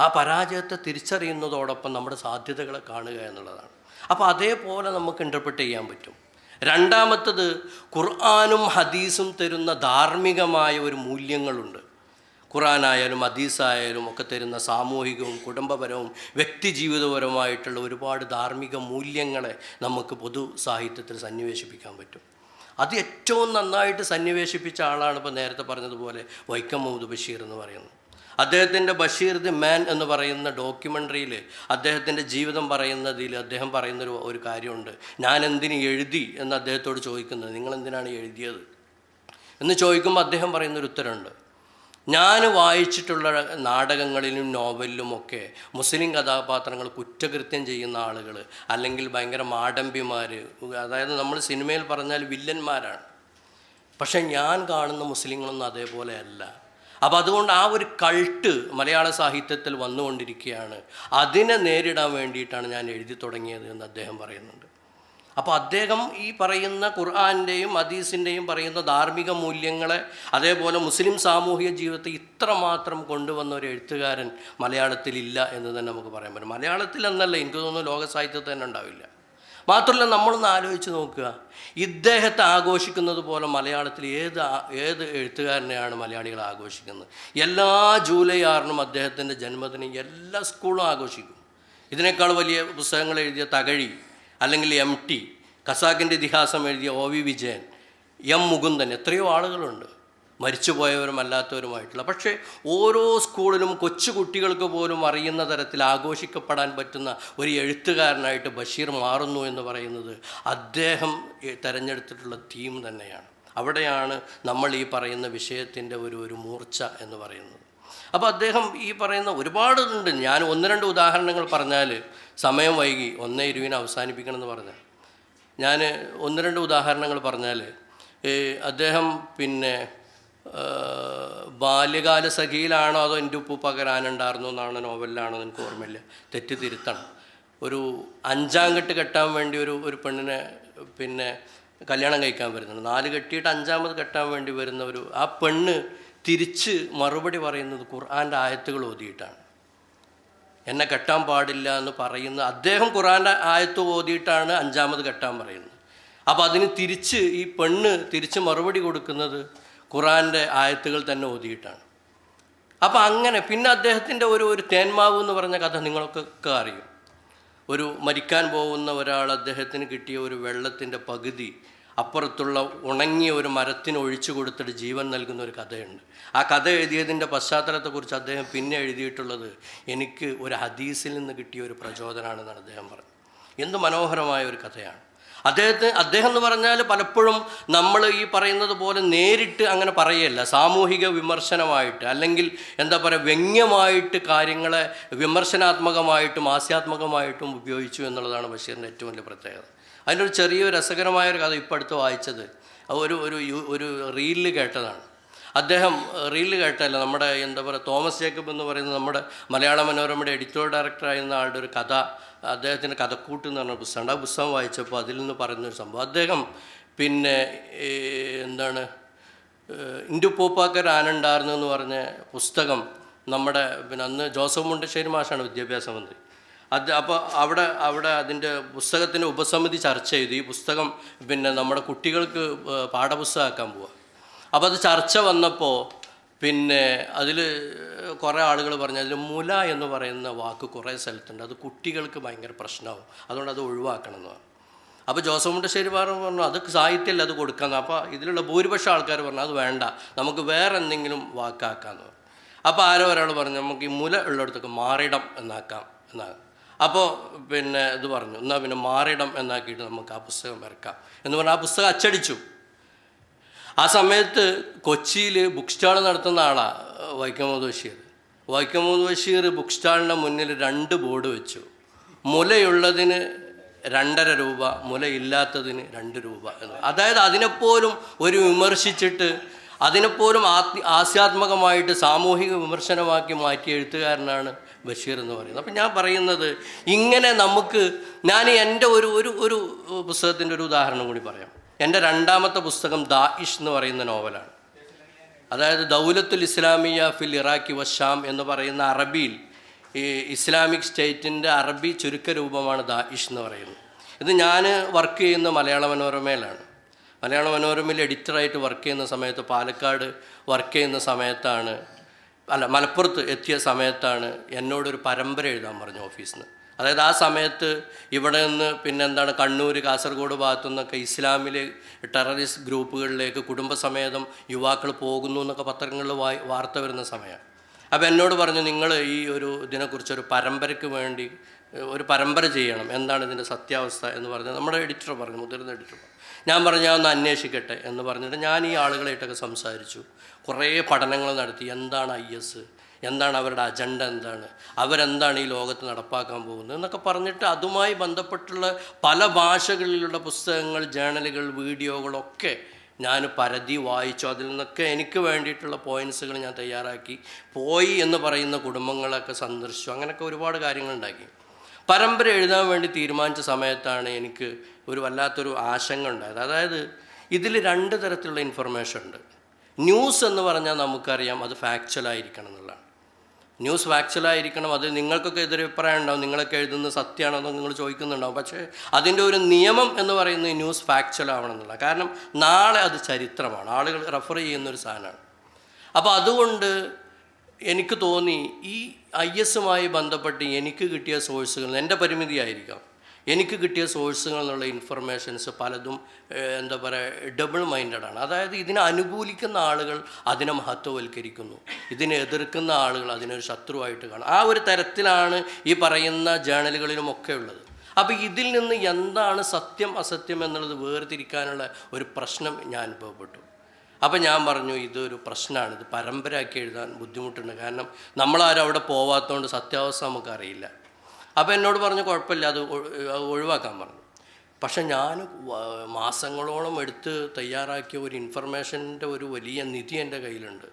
ആ പരാജയത്തെ തിരിച്ചറിയുന്നതോടൊപ്പം നമ്മുടെ സാധ്യതകളെ കാണുക എന്നുള്ളതാണ്. അപ്പോൾ അതേപോലെ നമുക്ക് ഇൻ്റർപ്രറ്റ് ചെയ്യാൻ പറ്റും. രണ്ടാമത്തത്, ഖുർആനും ഹദീസും തരുന്ന ധാർമ്മികമായ ഒരു മൂല്യങ്ങളുണ്ട്. ഖുർആനായാലും ഹദീസായാലും ഒക്കെ തരുന്ന സാമൂഹികവും കുടുംബപരവും വ്യക്തിജീവിതപരവുമായിട്ടുള്ള ഒരുപാട് ധാർമ്മിക മൂല്യങ്ങളെ നമുക്ക് പൊതു സാഹിത്യത്തിൽ സന്നിവേശിപ്പിക്കാൻ പറ്റും. അത് ഏറ്റവും നന്നായിട്ട് സന്നിവേശിപ്പിച്ച ആളാണ് ഇപ്പോൾ നേരത്തെ പറഞ്ഞതുപോലെ വൈക്കം മുഹമ്മദ് ബഷീർ എന്ന് പറയുന്നത്. അദ്ദേഹത്തിൻ്റെ ബഷീർ ദി മാൻ എന്ന് പറയുന്ന ഡോക്യുമെൻ്ററിയിൽ അദ്ദേഹത്തിൻ്റെ ജീവിതം പറയുന്നതിൽ അദ്ദേഹം പറയുന്നൊരു ഒരു കാര്യമുണ്ട്. ഞാൻ എന്തിന് എഴുതി എന്ന് അദ്ദേഹത്തോട് ചോദിക്കുന്നത്, നിങ്ങൾ എന്തിനാണ് എഴുതിയത് എന്ന് ചോദിക്കുമ്പോൾ അദ്ദേഹം പറയുന്നൊരു ഉത്തരമുണ്ട്. ഞാൻ വായിച്ചിട്ടുള്ള നാടകങ്ങളിലും നോവലിലുമൊക്കെ മുസ്ലിം കഥാപാത്രങ്ങൾ കുറ്റകൃത്യം ചെയ്യുന്ന ആളുകൾ, അല്ലെങ്കിൽ ഭയങ്കര മാടമ്പിമാർ, അതായത് നമ്മൾ സിനിമയിൽ പറഞ്ഞാൽ വില്ലന്മാരാണ്. പക്ഷേ ഞാൻ കാണുന്ന മുസ്ലിങ്ങളൊന്നും അതേപോലെ അല്ല. അപ്പോൾ അതുകൊണ്ട് ആ ഒരു കൾട്ട് മലയാള സാഹിത്യത്തിൽ വന്നുകൊണ്ടിരിക്കുകയാണ്. അതിനെ നേരിടാൻ വേണ്ടിയിട്ടാണ് ഞാൻ എഴുതി തുടങ്ങിയത് എന്ന് അദ്ദേഹം പറയുന്നുണ്ട്. അപ്പോൾ അദ്ദേഹം ഈ പറയുന്ന ഖുർആൻ്റെയും ഹദീസിൻ്റെയും പറയുന്ന ധാർമ്മിക മൂല്യങ്ങളെ, അതേപോലെ മുസ്ലിം സാമൂഹിക ജീവിതത്തെ ഇത്രമാത്രം കൊണ്ടുവന്ന ഒരു എഴുത്തുകാരൻ മലയാളത്തിലില്ല എന്ന് തന്നെ നമുക്ക് പറയാൻ പറ്റും. മലയാളത്തിൽ എന്നല്ല, എനിക്ക് തോന്നുന്നു ലോക സാഹിത്യത്തിൽ തന്നെ ഉണ്ടാവില്ല. മാത്രമല്ല, നമ്മളൊന്ന് ആലോചിച്ച് നോക്കുക, ഇദ്ദേഹത്തെ ആഘോഷിക്കുന്നത് പോലെ മലയാളത്തിൽ ഏത് എഴുത്തുകാരനെയാണ് മലയാളികൾ ആഘോഷിക്കുന്നത്? എല്ലാ ജൂലൈ 6-നും അദ്ദേഹത്തിൻ്റെ ജന്മദിനം എല്ലാ സ്കൂളും ആഘോഷിക്കും. ഇതിനേക്കാൾ വലിയ പുസ്തകങ്ങൾ എഴുതിയ തകഴി, അല്ലെങ്കിൽ MT, ഖസാക്കിൻ്റെ ഇതിഹാസം എഴുതിയ OV വിജയൻ, M മുകുന്ദൻ, എത്രയോ ആളുകളുണ്ട്, മരിച്ചുപോയവരും അല്ലാത്തവരുമായിട്ടുള്ള. പക്ഷേ ഓരോ സ്കൂളിലും കൊച്ചു കുട്ടികൾക്ക് പോലും അറിയുന്ന തരത്തിൽ ആഘോഷിക്കപ്പെടാൻ പറ്റുന്ന ഒരു എഴുത്തുകാരനായിട്ട് ബഷീർ മാറുന്നു എന്ന് പറയുന്നത് അദ്ദേഹം തിരഞ്ഞെടുത്തിട്ടുള്ള തീം തന്നെയാണ്. അവിടെയാണ് നമ്മൾ ഈ പറയുന്ന വിഷയത്തിൻ്റെ ഒരു മൂർച്ച എന്ന് പറയുന്നത്. അപ്പോൾ അദ്ദേഹം ഈ പറയുന്ന ഒരുപാടുണ്ട്. ഞാൻ 1-2 ഉദാഹരണങ്ങൾ പറഞ്ഞാൽ സമയം വൈകി, 1:20 അവസാനിപ്പിക്കണമെന്ന് പറഞ്ഞാൽ ഞാൻ 1-2 ഉദാഹരണങ്ങൾ പറഞ്ഞാൽ, അദ്ദേഹം പിന്നെ ബാല്യകാല സഖിയിലാണോ അതോ എൻ്റെ ഉപ്പൂപ്പാക്ക് ആനുണ്ടായിരുന്നു എന്നാണ് നോവലിലാണോ എനിക്ക് ഓർമ്മയില്ല, തെറ്റ് തിരുത്തണം. ഒരു 5-ാം കെട്ട് കെട്ടാൻ വേണ്ടി ഒരു പെണ്ണിനെ പിന്നെ കല്യാണം കഴിക്കാൻ വരുന്നുണ്ട്. 4 കെട്ടിയിട്ട് 5-ാമത് കെട്ടാൻ വേണ്ടി വരുന്ന ആ പെണ്ണ് തിരിച്ച് മറുപടി പറയുന്നത് ഖുർആൻ്റെ ആയത്തുകൾ ഓതിയിട്ടാണ്. എന്നെ കെട്ടാൻ പാടില്ല എന്ന് പറയുന്ന അദ്ദേഹം ഖുർആൻ്റെ ആയത്ത് ഓതിയിട്ടാണ് 5-ാമത് കെട്ടാൻ പറയുന്നത്. അപ്പോൾ അതിന് തിരിച്ച് ഈ പെണ്ണ് തിരിച്ച് മറുപടി കൊടുക്കുന്നത് ഖുർആൻ്റെ ആയത്തുകൾ തന്നെ ഓതിയിട്ടാണ്. അപ്പോൾ അങ്ങനെ പിന്നെ അദ്ദേഹത്തിൻ്റെ ഒരു തേന്മാവ് എന്ന് പറഞ്ഞ കഥ നിങ്ങൾക്കൊക്കെ അറിയും. ഒരു മരിക്കാൻ പോകുന്ന ഒരാൾ അദ്ദേഹത്തിന് കിട്ടിയ ഒരു വെള്ളത്തിൻ്റെ പകുതി അപ്പുറത്തുള്ള ഉണങ്ങിയ ഒരു മരത്തിന് ഒഴിച്ചു കൊടുത്തിട്ട് ജീവൻ നൽകുന്ന ഒരു കഥയുണ്ട്. ആ കഥ എഴുതിയതിൻ്റെ പശ്ചാത്തലത്തെക്കുറിച്ച് അദ്ദേഹം പിന്നെ എഴുതിയിട്ടുള്ളത്, എനിക്ക് ഒരു ഹദീസിൽ നിന്ന് കിട്ടിയ ഒരു പ്രചോദനമാണെന്നാണ് അദ്ദേഹം പറഞ്ഞത്. എന്ത് മനോഹരമായ ഒരു കഥയാണ്. അദ്ദേഹം എന്ന് പറഞ്ഞാൽ പലപ്പോഴും നമ്മൾ ഈ പറയുന്നത് പോലെ നേരിട്ട് അങ്ങനെ പറയല്ല, സാമൂഹിക വിമർശനമായിട്ട്, അല്ലെങ്കിൽ എന്താ പറയുക, വ്യംഗ്യമായിട്ട് കാര്യങ്ങളെ വിമർശനാത്മകമായിട്ടും ഹാസ്യാത്മകമായിട്ടും ഉപയോഗിച്ചു എന്നുള്ളതാണ് ബഷീറിൻ്റെ ഏറ്റവും വലിയ പ്രത്യേകത. അതിൻ്റെ ഒരു ചെറിയ രസകരമായൊരു കഥ ഇപ്പോൾ അടുത്ത് വായിച്ചത്, ഒരു റീലിൽ കേട്ടതാണ്. അദ്ദേഹം റീലിൽ കേട്ടല്ല, നമ്മുടെ എന്താ പറയുക, തോമസ് ജേക്കബ് എന്ന് പറയുന്ന നമ്മുടെ മലയാള മനോരമയുടെ എഡിറ്റോറിയൽ ഡയറക്ടറായിരുന്ന ആളുടെ ഒരു കഥ, അദ്ദേഹത്തിൻ്റെ കഥക്കൂട്ട് എന്ന് പറഞ്ഞ പുസ്തകമുണ്ട്. ആ പുസ്തകം വായിച്ചപ്പോൾ അതിൽ നിന്ന് പറയുന്നൊരു സംഭവം, അദ്ദേഹം പിന്നെ എന്താണ് ഇൻഡു പൂപ്പാക്കർ ആനുണ്ടായിരുന്നു എന്ന് പറഞ്ഞ പുസ്തകം നമ്മുടെ അന്ന് ജോസഫ് മുണ്ടശ്ശേരി മാഷാണ് വിദ്യാഭ്യാസ മന്ത്രി. അപ്പോൾ അവിടെ അതിൻ്റെ പുസ്തകത്തിൻ്റെ ഉപസമിതി ചർച്ച ചെയ്തു. ഈ പുസ്തകം നമ്മുടെ കുട്ടികൾക്ക് പാഠപുസ്തകമാക്കാൻ പോവുക. അപ്പോൾ അത് ചർച്ച വന്നപ്പോൾ അതിൽ കുറേ ആളുകൾ പറഞ്ഞു, അതിൽ മുല എന്ന് പറയുന്ന വാക്ക് കുറേ സ്ഥലത്തുണ്ട്, അത് കുട്ടികൾക്ക് ഭയങ്കര പ്രശ്നമാവും, അതുകൊണ്ട് അത് ഒഴിവാക്കണം എന്ന് പറഞ്ഞു. അപ്പോൾ ജോസഫ് മുണ്ടശ്ശേരി പറഞ്ഞു അത് സാഹിത്യമല്ല, അത് കൊടുക്കാമെന്ന്. അപ്പോൾ ഇതിലുള്ള ഭൂരിപക്ഷം ആൾക്കാർ പറഞ്ഞു അത് വേണ്ട, നമുക്ക് വേറെ എന്തെങ്കിലും വാക്കാക്കാമെന്ന് പറഞ്ഞു. അപ്പോൾ ആരോ ഒരാൾ പറഞ്ഞു നമുക്ക് ഈ മുല ഉള്ളിടത്തൊക്കെ മാറിടം എന്നാക്കാം എന്നാണ്. അപ്പോൾ ഇത് പറഞ്ഞു, എന്നാൽ മാറിടം എന്നാക്കിയിട്ട് നമുക്ക് ആ പുസ്തകം വരക്കാം എന്ന് പറഞ്ഞാൽ ആ പുസ്തകം അച്ചടിച്ചു. ആ സമയത്ത് കൊച്ചിയിൽ ബുക്ക് സ്റ്റാൾ നടത്തുന്ന ആളാണ് വൈക്കം മുഹമ്മദ് ബഷീർ ബുക്ക് സ്റ്റാളിൻ്റെ മുന്നിൽ 2 ബോർഡ് വെച്ചു. മുലയുള്ളതിന് 2.5 രൂപ, മുലയില്ലാത്തതിന് 2 രൂപ എന്ന്. അതായത് അതിനെപ്പോലും വിമർശിച്ചിട്ട് അതിനെപ്പോലും ഹാസ്യാത്മകമായിട്ട് സാമൂഹിക വിമർശനമാക്കി മാറ്റിയ എഴുത്തുകാരനാണ് ബഷീർ എന്ന് പറയുന്നത്. അപ്പം ഞാൻ പറയുന്നത് ഇങ്ങനെ ഞാൻ എൻ്റെ ഒരു പുസ്തകത്തിൻ്റെ ഒരു ഉദാഹരണം കൂടി പറയാം. എൻ്റെ 2ാമത്തെ പുസ്തകം ദാഇഷ് എന്ന് പറയുന്ന നോവലാണ്. അതായത് ദൗലത്തുൽ ഇസ്ലാമിയ ഫിൽ ഇറാഖി വശാം എന്ന് പറയുന്ന അറബിയിൽ ഈ ഇസ്ലാമിക് സ്റ്റേറ്റിൻ്റെ അറബി ചുരുക്കരൂപമാണ് ദാഇഷ് എന്ന് പറയുന്നത്. ഇത് ഞാൻ വർക്ക് ചെയ്യുന്ന മലയാള മനോരമയിലാണ്. മലയാള മനോരമയിൽ എഡിറ്ററായിട്ട് വർക്ക് ചെയ്യുന്ന സമയത്ത്, പാലക്കാട് വർക്ക് ചെയ്യുന്ന സമയത്താണ്, മലപ്പുറത്ത് എത്തിയ സമയത്താണ് എന്നോടൊരു പരമ്പര എഴുതാൻ പറഞ്ഞു ഓഫീസിൽ നിന്ന്. അതായത് ആ സമയത്ത് ഇവിടെ നിന്ന് കണ്ണൂർ, കാസർഗോഡ് ഭാഗത്തു നിന്നൊക്കെ ഇസ്ലാമിലെ ടെററിസ്റ്റ് ഗ്രൂപ്പുകളിലേക്ക് കുടുംബസമേതം യുവാക്കൾ പോകുന്നു എന്നൊക്കെ പത്രങ്ങളിൽ വാർത്ത വരുന്ന സമയമാണ്. അപ്പോൾ എന്നോട് പറഞ്ഞു, നിങ്ങൾ ഈ ഒരു ഇതിനെക്കുറിച്ചൊരു പരമ്പരയ്ക്ക് വേണ്ടി ഒരു പരമ്പര ചെയ്യണം, എന്താണ് ഇതിൻ്റെ സത്യാവസ്ഥ എന്ന് പറഞ്ഞ് നമ്മുടെ എഡിറ്റർ പറഞ്ഞു, മുതിർന്ന എഡിറ്റർ. ഞാൻ പറഞ്ഞു ഞാൻ ഒന്ന് അന്വേഷിക്കട്ടെ എന്ന് പറഞ്ഞിട്ട് ഞാൻ ഈ ആളുകളായിട്ടൊക്കെ സംസാരിച്ചു, കുറേ പഠനങ്ങൾ നടത്തി. എന്താണ് IS, എന്താണ് അവരുടെ അജണ്ട, എന്താണ് അവരെന്താണ് ഈ ലോകത്ത് നടപ്പാക്കാൻ പോകുന്നത് എന്നൊക്കെ പറഞ്ഞിട്ട് അതുമായി ബന്ധപ്പെട്ടുള്ള പല ഭാഷകളിലുള്ള പുസ്തകങ്ങൾ, ജേണലുകൾ, വീഡിയോകളൊക്കെ ഞാൻ പരതി വായിച്ചു. അതിൽ നിന്നൊക്കെ എനിക്ക് വേണ്ടിയിട്ടുള്ള പോയിൻറ്റ്സുകൾ ഞാൻ തയ്യാറാക്കി. പോയി എന്ന് പറയുന്ന കുടുംബങ്ങളൊക്കെ സന്ദർശിച്ചു. അങ്ങനെയൊക്കെ ഒരുപാട് കാര്യങ്ങളുണ്ടാക്കി. പരമ്പര എഴുതാൻ വേണ്ടി തീരുമാനിച്ച സമയത്താണ് എനിക്ക് ഒരു വല്ലാത്തൊരു ആശങ്ക ഉണ്ടായത്. അതായത് ഇതിൽ 2 തരത്തിലുള്ള ഇൻഫർമേഷൻ ഉണ്ട്. ന്യൂസ് എന്ന് പറഞ്ഞാൽ നമുക്കറിയാം അത് ഫാക്ച്വലായിരിക്കണം എന്നുള്ളതാണ്. ന്യൂസ് ഫാക്ച്വലായിരിക്കണം. അത് നിങ്ങൾക്കൊക്കെ എതിരഭിപ്രായം ഉണ്ടാവും, നിങ്ങളൊക്കെ എഴുതുന്നത് സത്യമാണോ എന്ന് നിങ്ങൾ ചോദിക്കുന്നുണ്ടാവും. പക്ഷേ അതിൻ്റെ ഒരു നിയമം എന്ന് പറയുന്നത് ന്യൂസ് ഫാക്ച്വൽ ആവണം എന്നുള്ള. കാരണം നാളെ അത് ചരിത്രമാണ്, ആളുകൾ റെഫർ ചെയ്യുന്നൊരു സാധനമാണ്. അപ്പോൾ അതുകൊണ്ട് എനിക്ക് തോന്നി ഈ ISമായി ബന്ധപ്പെട്ട് എനിക്ക് കിട്ടിയ സോഴ്സുകൾ, എൻ്റെ പരിമിതിയായിരിക്കാം, എനിക്ക് കിട്ടിയ സോഴ്സുകൾ എന്നുള്ള ഇൻഫർമേഷൻസ് പലതും എന്താ പറയുക ഡബിൾ മൈൻഡഡാണ്. അതായത് ഇതിനെ അനുകൂലിക്കുന്ന ആളുകൾ അതിനെ മഹത്വവൽക്കരിക്കുന്നു, ഇതിനെ എതിർക്കുന്ന ആളുകൾ അതിനൊരു ശത്രുവായിട്ട് കാണും. ആ ഒരു തരത്തിലാണ് ഈ പറയുന്ന ജേണലുകളിലുമൊക്കെ ഉള്ളത്. അപ്പോൾ ഇതിൽ നിന്ന് എന്താണ് സത്യം അസത്യം എന്നുള്ളത് വേർതിരിക്കാനുള്ള ഒരു പ്രശ്നം ഞാൻ അനുഭവപ്പെട്ടു. അപ്പം ഞാൻ പറഞ്ഞു ഇതൊരു പ്രശ്നമാണ്, ഇത് പരമ്പരയാക്കി എഴുതാൻ ബുദ്ധിമുട്ടുണ്ട്. കാരണം നമ്മളാരും അവിടെ പോവാത്തതുകൊണ്ട് സത്യാവസ്ഥ നമുക്കറിയില്ല. അപ്പോൾ എന്നോട് പറഞ്ഞു കുഴപ്പമില്ല, അത് ഒഴിവാക്കാൻ പറഞ്ഞു. പക്ഷെ ഞാൻ മാസങ്ങളോളം എടുത്ത് തയ്യാറാക്കിയ ഒരു ഇൻഫർമേഷൻ്റെ ഒരു വലിയ നിധി എൻ്റെ കയ്യിലുണ്ട്.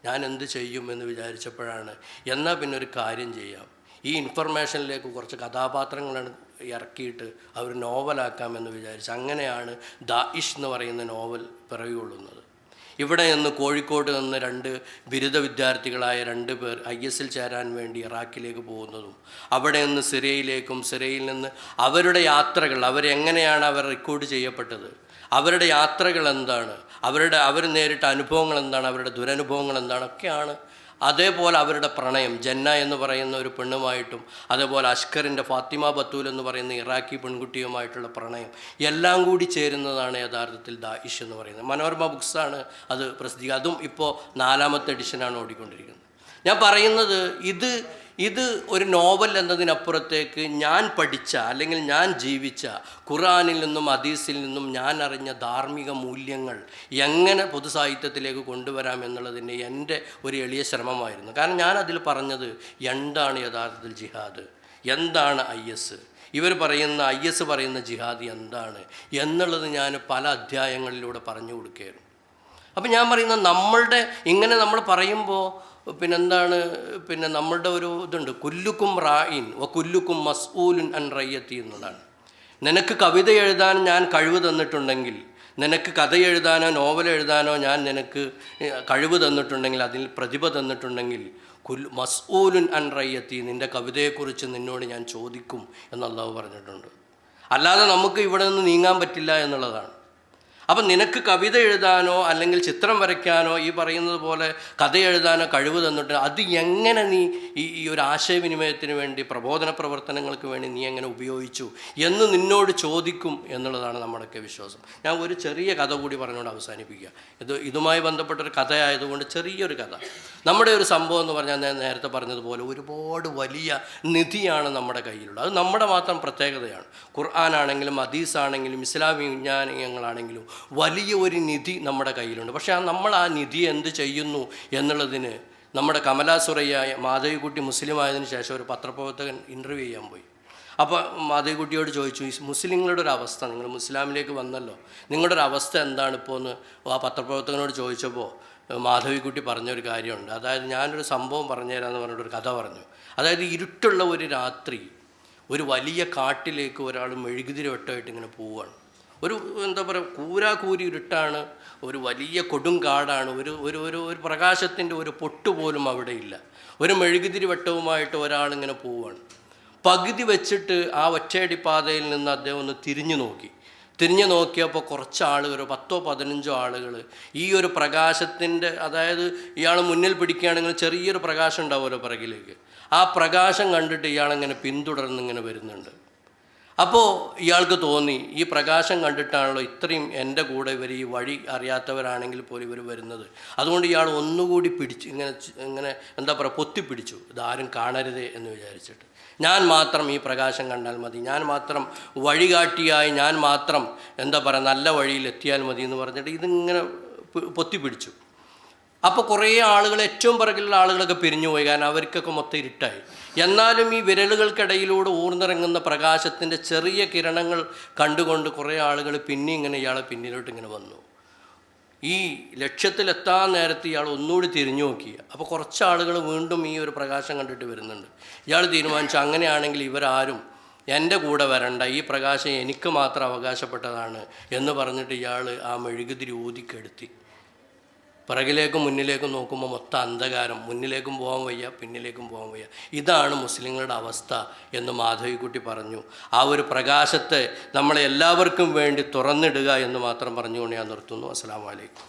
ഞാൻ എന്ത് ചെയ്യും എന്ന് വിചാരിച്ചപ്പോഴാണ് എന്നാൽ പിന്നെ ഒരു കാര്യം ചെയ്യാം, ഈ ഇൻഫർമേഷനിലേക്ക് കുറച്ച് കഥാപാത്രങ്ങളാണ് ഇറക്കിയിട്ട് അവർ നോവലാക്കാമെന്ന് വിചാരിച്ചു. അങ്ങനെയാണ് ദാഇഷ് എന്ന് പറയുന്ന നോവൽ പിറവികൊള്ളുന്നത്. ഇവിടെ നിന്ന് കോഴിക്കോട് നിന്ന് 2 ബിരുദ വിദ്യാർത്ഥികളായ 2 പേർ ISൽ ചേരാൻ വേണ്ടി ഇറാഖിലേക്ക് പോകുന്നതും അവിടെ നിന്ന് സിറിയയിലേക്കും, സിറിയയിൽ നിന്ന് അവരുടെ യാത്രകൾ, അവരെങ്ങനെയാണ് അവർ റെക്കോർഡ് ചെയ്യപ്പെട്ടത്, അവരുടെ യാത്രകൾ എന്താണ്, അവർ നേരിട്ട അനുഭവങ്ങൾ എന്താണ്, അവരുടെ ദുരനുഭവങ്ങൾ എന്താണൊക്കെയാണ്. അതേപോലെ അവരുടെ പ്രണയം, ജന്ന എന്ന് പറയുന്ന ഒരു പെണ്ണുമായിട്ടും അതേപോലെ അഷ്കറിൻ്റെ ഫാത്തിമ ബത്തൂൽ എന്ന് പറയുന്ന ഇറാഖി പെൺകുട്ടിയുമായിട്ടുള്ള പ്രണയം എല്ലാം കൂടി ചേരുന്നതാണ് യഥാർത്ഥത്തിൽ ദാഇഷ് എന്ന് പറയുന്നത്. മനോരമ ബുക്സാണ് അത് പ്രസിദ്ധീകരിക്കുക. അതും ഇപ്പോൾ 4ാമത്തെ എഡിഷനാണ് ഓടിക്കൊണ്ടിരിക്കുന്നത്. ഞാൻ പറയുന്നത് ഇത് ഒരു നോവൽ എന്നതിനപ്പുറത്തേക്ക് ഞാൻ പഠിച്ച അല്ലെങ്കിൽ ഞാൻ ജീവിച്ച ഖുർആനിൽ നിന്നും ഹദീസിൽ നിന്നും ഞാൻ അറിഞ്ഞ ധാർമ്മിക മൂല്യങ്ങൾ എങ്ങനെ പൊതുസാഹിത്യത്തിലേക്ക് കൊണ്ടുവരാം എന്നുള്ളതിൻ്റെ എൻ്റെ ഒരു എളിയ ശ്രമമായിരുന്നു. കാരണം ഞാൻ അതിൽ പറഞ്ഞത് എന്താണ് യഥാർത്ഥത്തിൽ ജിഹാദ്, എന്താണ് IS, ഇവർ പറയുന്ന IS പറയുന്ന ജിഹാദ് എന്താണ് എന്നുള്ളത് ഞാൻ പല അധ്യായങ്ങളിലൂടെ പറഞ്ഞു കൊടുക്കുകയായിരുന്നു. അപ്പം ഞാൻ പറയുന്നത് നമ്മളുടെ ഇങ്ങനെ നമ്മൾ പറയുമ്പോൾ പിന്നെ നമ്മളുടെ ഒരു ഇതുണ്ട്, കുല്ലുക്കും റായിൻ വ കുല്ലുക്കും മസ്ഊലുൻ അൻ റയ്യത്തി എന്നതാണ്. നിനക്ക് കവിത എഴുതാൻ ഞാൻ കഴിവ് തന്നിട്ടുണ്ടെങ്കിൽ, നിനക്ക് കഥ എഴുതാനോ നോവൽ എഴുതാനോ ഞാൻ നിനക്ക് കഴിവ് തന്നിട്ടുണ്ടെങ്കിൽ, അതിൽ പ്രതിഭ തന്നിട്ടുണ്ടെങ്കിൽ, മസ്ഊലുൻ അൻ റയ്യത്തി, നിൻ്റെ കവിതയെക്കുറിച്ച് നിന്നോട് ഞാൻ ചോദിക്കും എന്ന് അല്ലാഹു പറഞ്ഞിട്ടുണ്ട്. അല്ലാതെ നമുക്ക് ഇവിടെ നിന്ന് നീങ്ങാൻ പറ്റില്ല എന്നുള്ളതാണ്. അപ്പം നിനക്ക് കവിത എഴുതാനോ അല്ലെങ്കിൽ ചിത്രം വരയ്ക്കാനോ ഈ പറയുന്നത് പോലെ കഥ എഴുതാനോ കഴിവ് തന്നിട്ട് അത് എങ്ങനെ നീ ഈ ഒരു ആശയവിനിമയത്തിന് വേണ്ടി, പ്രബോധന പ്രവർത്തനങ്ങൾക്ക് വേണ്ടി നീ എങ്ങനെ ഉപയോഗിച്ചു എന്ന് നിന്നോട് ചോദിക്കും എന്നുള്ളതാണ് നമ്മുടെയൊക്കെ വിശ്വാസം. ഞാൻ ഒരു ചെറിയ കഥ കൂടി പറഞ്ഞുകൊണ്ട് അവസാനിപ്പിക്കുക. ഇതുമായി ബന്ധപ്പെട്ടൊരു കഥയായതുകൊണ്ട് ചെറിയൊരു കഥ. നമ്മുടെ ഒരു സംഭവം എന്ന് പറഞ്ഞാൽ ഞാൻ നേരത്തെ പറഞ്ഞതുപോലെ ഒരുപാട് വലിയ നിധിയാണ് നമ്മുടെ കയ്യിലുള്ളത്. അത് നമ്മുടെ മാത്രം പ്രത്യേകതയാണ്. ഖുർആനാണെങ്കിലും ഹദീസാണെങ്കിലും ഇസ്ലാമിക വിജ്ഞാനങ്ങളാണെങ്കിലും വലിയ ഒരു നിധി നമ്മുടെ കയ്യിലുണ്ട്. പക്ഷേ നമ്മൾ ആ നിധി എന്ത് ചെയ്യുന്നു എന്നുള്ളതിന് നമ്മുടെ കമലാസുറയ്യായ മാധവിക്കുട്ടി മുസ്ലിം ആയതിനു ശേഷം ഒരു പത്രപ്രവർത്തകൻ ഇൻ്റർവ്യൂ ചെയ്യാൻ പോയി. അപ്പോൾ മാധവിക്കുട്ടിയോട് ചോദിച്ചു, ഈ മുസ്ലിങ്ങളുടെ ഒരു അവസ്ഥ, നിങ്ങൾ മുസ്ലാമിലേക്ക് വന്നല്ലോ, നിങ്ങളുടെ ഒരു അവസ്ഥ എന്താണ് ഇപ്പോൾ എന്ന് ആ പത്രപ്രവർത്തകനോട് ചോദിച്ചപ്പോൾ മാധവിക്കുട്ടി പറഞ്ഞൊരു കാര്യമുണ്ട്. അതായത് ഞാനൊരു സംഭവം പറഞ്ഞുതരാമെന്ന് പറഞ്ഞിട്ടൊരു കഥ പറഞ്ഞു. അതായത് ഇരുട്ടുള്ള ഒരു രാത്രി ഒരു വലിയ കാട്ടിലേക്ക് ഒരാൾ മെഴുകുതിരി വെട്ടമായിട്ട് ഇങ്ങനെ പോവുകയാണ്. ഒരു എന്താ പറയുക, കൂരാകൂരി ഇരുട്ടാണ്, ഒരു വലിയ കൊടുങ്കാടാണ്, ഒരു പ്രകാശത്തിൻ്റെ ഒരു പൊട്ട് പോലും അവിടെ ഇല്ല. ഒരു മെഴുകുതിരി വെട്ടവുമായിട്ട് ഒരാളിങ്ങനെ പോവുകയാണ്. പകുതി വെച്ചിട്ട് ആ ഒറ്റയടി പാതയിൽ നിന്ന് അദ്ദേഹം ഒന്ന് തിരിഞ്ഞു നോക്കിയപ്പോൾ കുറച്ച് ആളുകൾ, 10-15 ആളുകൾ ഈ ഒരു പ്രകാശത്തിൻ്റെ, അതായത് ഇയാൾ മുന്നിൽ പിടിക്കുകയാണെങ്കിൽ ചെറിയൊരു പ്രകാശം ഉണ്ടാവുമല്ലോ പിറകിലേക്ക്, ആ പ്രകാശം കണ്ടിട്ട് ഇയാളിങ്ങനെ പിന്തുടർന്നിങ്ങനെ വരുന്നുണ്ട്. അപ്പോൾ ഇയാൾക്ക് തോന്നി ഈ പ്രകാശം കണ്ടിട്ടാണല്ലോ ഇത്രയും എൻ്റെ കൂടെ ഇവർ ഈ വഴി അറിയാത്തവരാണെങ്കിൽ പോലും ഇവർ വരുന്നത്. അതുകൊണ്ട് ഇയാൾ ഒന്നുകൂടി പിടിച്ച് ഇങ്ങനെ എന്താ പറയുക പൊത്തിപ്പിടിച്ചു, ഇതാരും കാണരുതേ എന്ന് വിചാരിച്ചിട്ട്. ഞാൻ മാത്രം ഈ പ്രകാശം കണ്ടാൽ മതി, ഞാൻ മാത്രം വഴികാട്ടിയായി, ഞാൻ മാത്രം എന്താ പറയുക നല്ല വഴിയിൽ എത്തിയാൽ മതി എന്ന് പറഞ്ഞിട്ട് ഇതിങ്ങനെ പൊത്തിപ്പിടിച്ചു. അപ്പോൾ കുറേ ആളുകൾ, ഏറ്റവും പിറകിലുള്ള ആളുകളൊക്കെ പിരിഞ്ഞു പോയി, കാരണം അവർക്കൊക്കെ മൊത്തം ഇരുട്ടായി. എന്നാലും ഈ വിരലുകൾക്കിടയിലൂടെ ഊർന്നിറങ്ങുന്ന പ്രകാശത്തിൻ്റെ ചെറിയ കിരണങ്ങൾ കണ്ടുകൊണ്ട് കുറേ ആളുകൾ പിന്നെ ഇങ്ങനെ ഇയാളെ പിന്നിലോട്ട് ഇങ്ങനെ വന്നു. ഈ ലക്ഷ്യത്തിലെത്താൻ നേരത്ത് ഇയാൾ ഒന്നുകൂടി തിരിഞ്ഞു നോക്കി. അപ്പോൾ കുറച്ച് ആളുകൾ വീണ്ടും ഈ ഒരു പ്രകാശം കണ്ടിട്ട് വരുന്നുണ്ട്. ഇയാൾ തീരുമാനിച്ചു, അങ്ങനെയാണെങ്കിൽ ഇവരാരും എൻ്റെ കൂടെ വരണ്ട, ഈ പ്രകാശം എനിക്ക് മാത്രം അവകാശപ്പെട്ടതാണ് എന്ന് പറഞ്ഞിട്ട് ഇയാൾ ആ മെഴുകുതിരി ഊതിക്കെടുത്തി. പിറകിലേക്കും മുന്നിലേക്കും നോക്കുമ്പോൾ മൊത്തം അന്ധകാരം, മുന്നിലേക്കും പോകാൻ വയ്യ, പിന്നിലേക്കും പോകാൻ വയ്യ. ഇതാണ് മുസ്ലിങ്ങളുടെ അവസ്ഥ എന്ന് മാധവിക്കുട്ടി പറഞ്ഞു. ആ ഒരു പ്രകാശത്തെ നമ്മളെ എല്ലാവർക്കും വേണ്ടി തുറന്നിടുക എന്ന് മാത്രം പറഞ്ഞുകൊണ്ട് ഞാൻ നിർത്തുന്നു. അസ്സലാമു അലൈക്കും.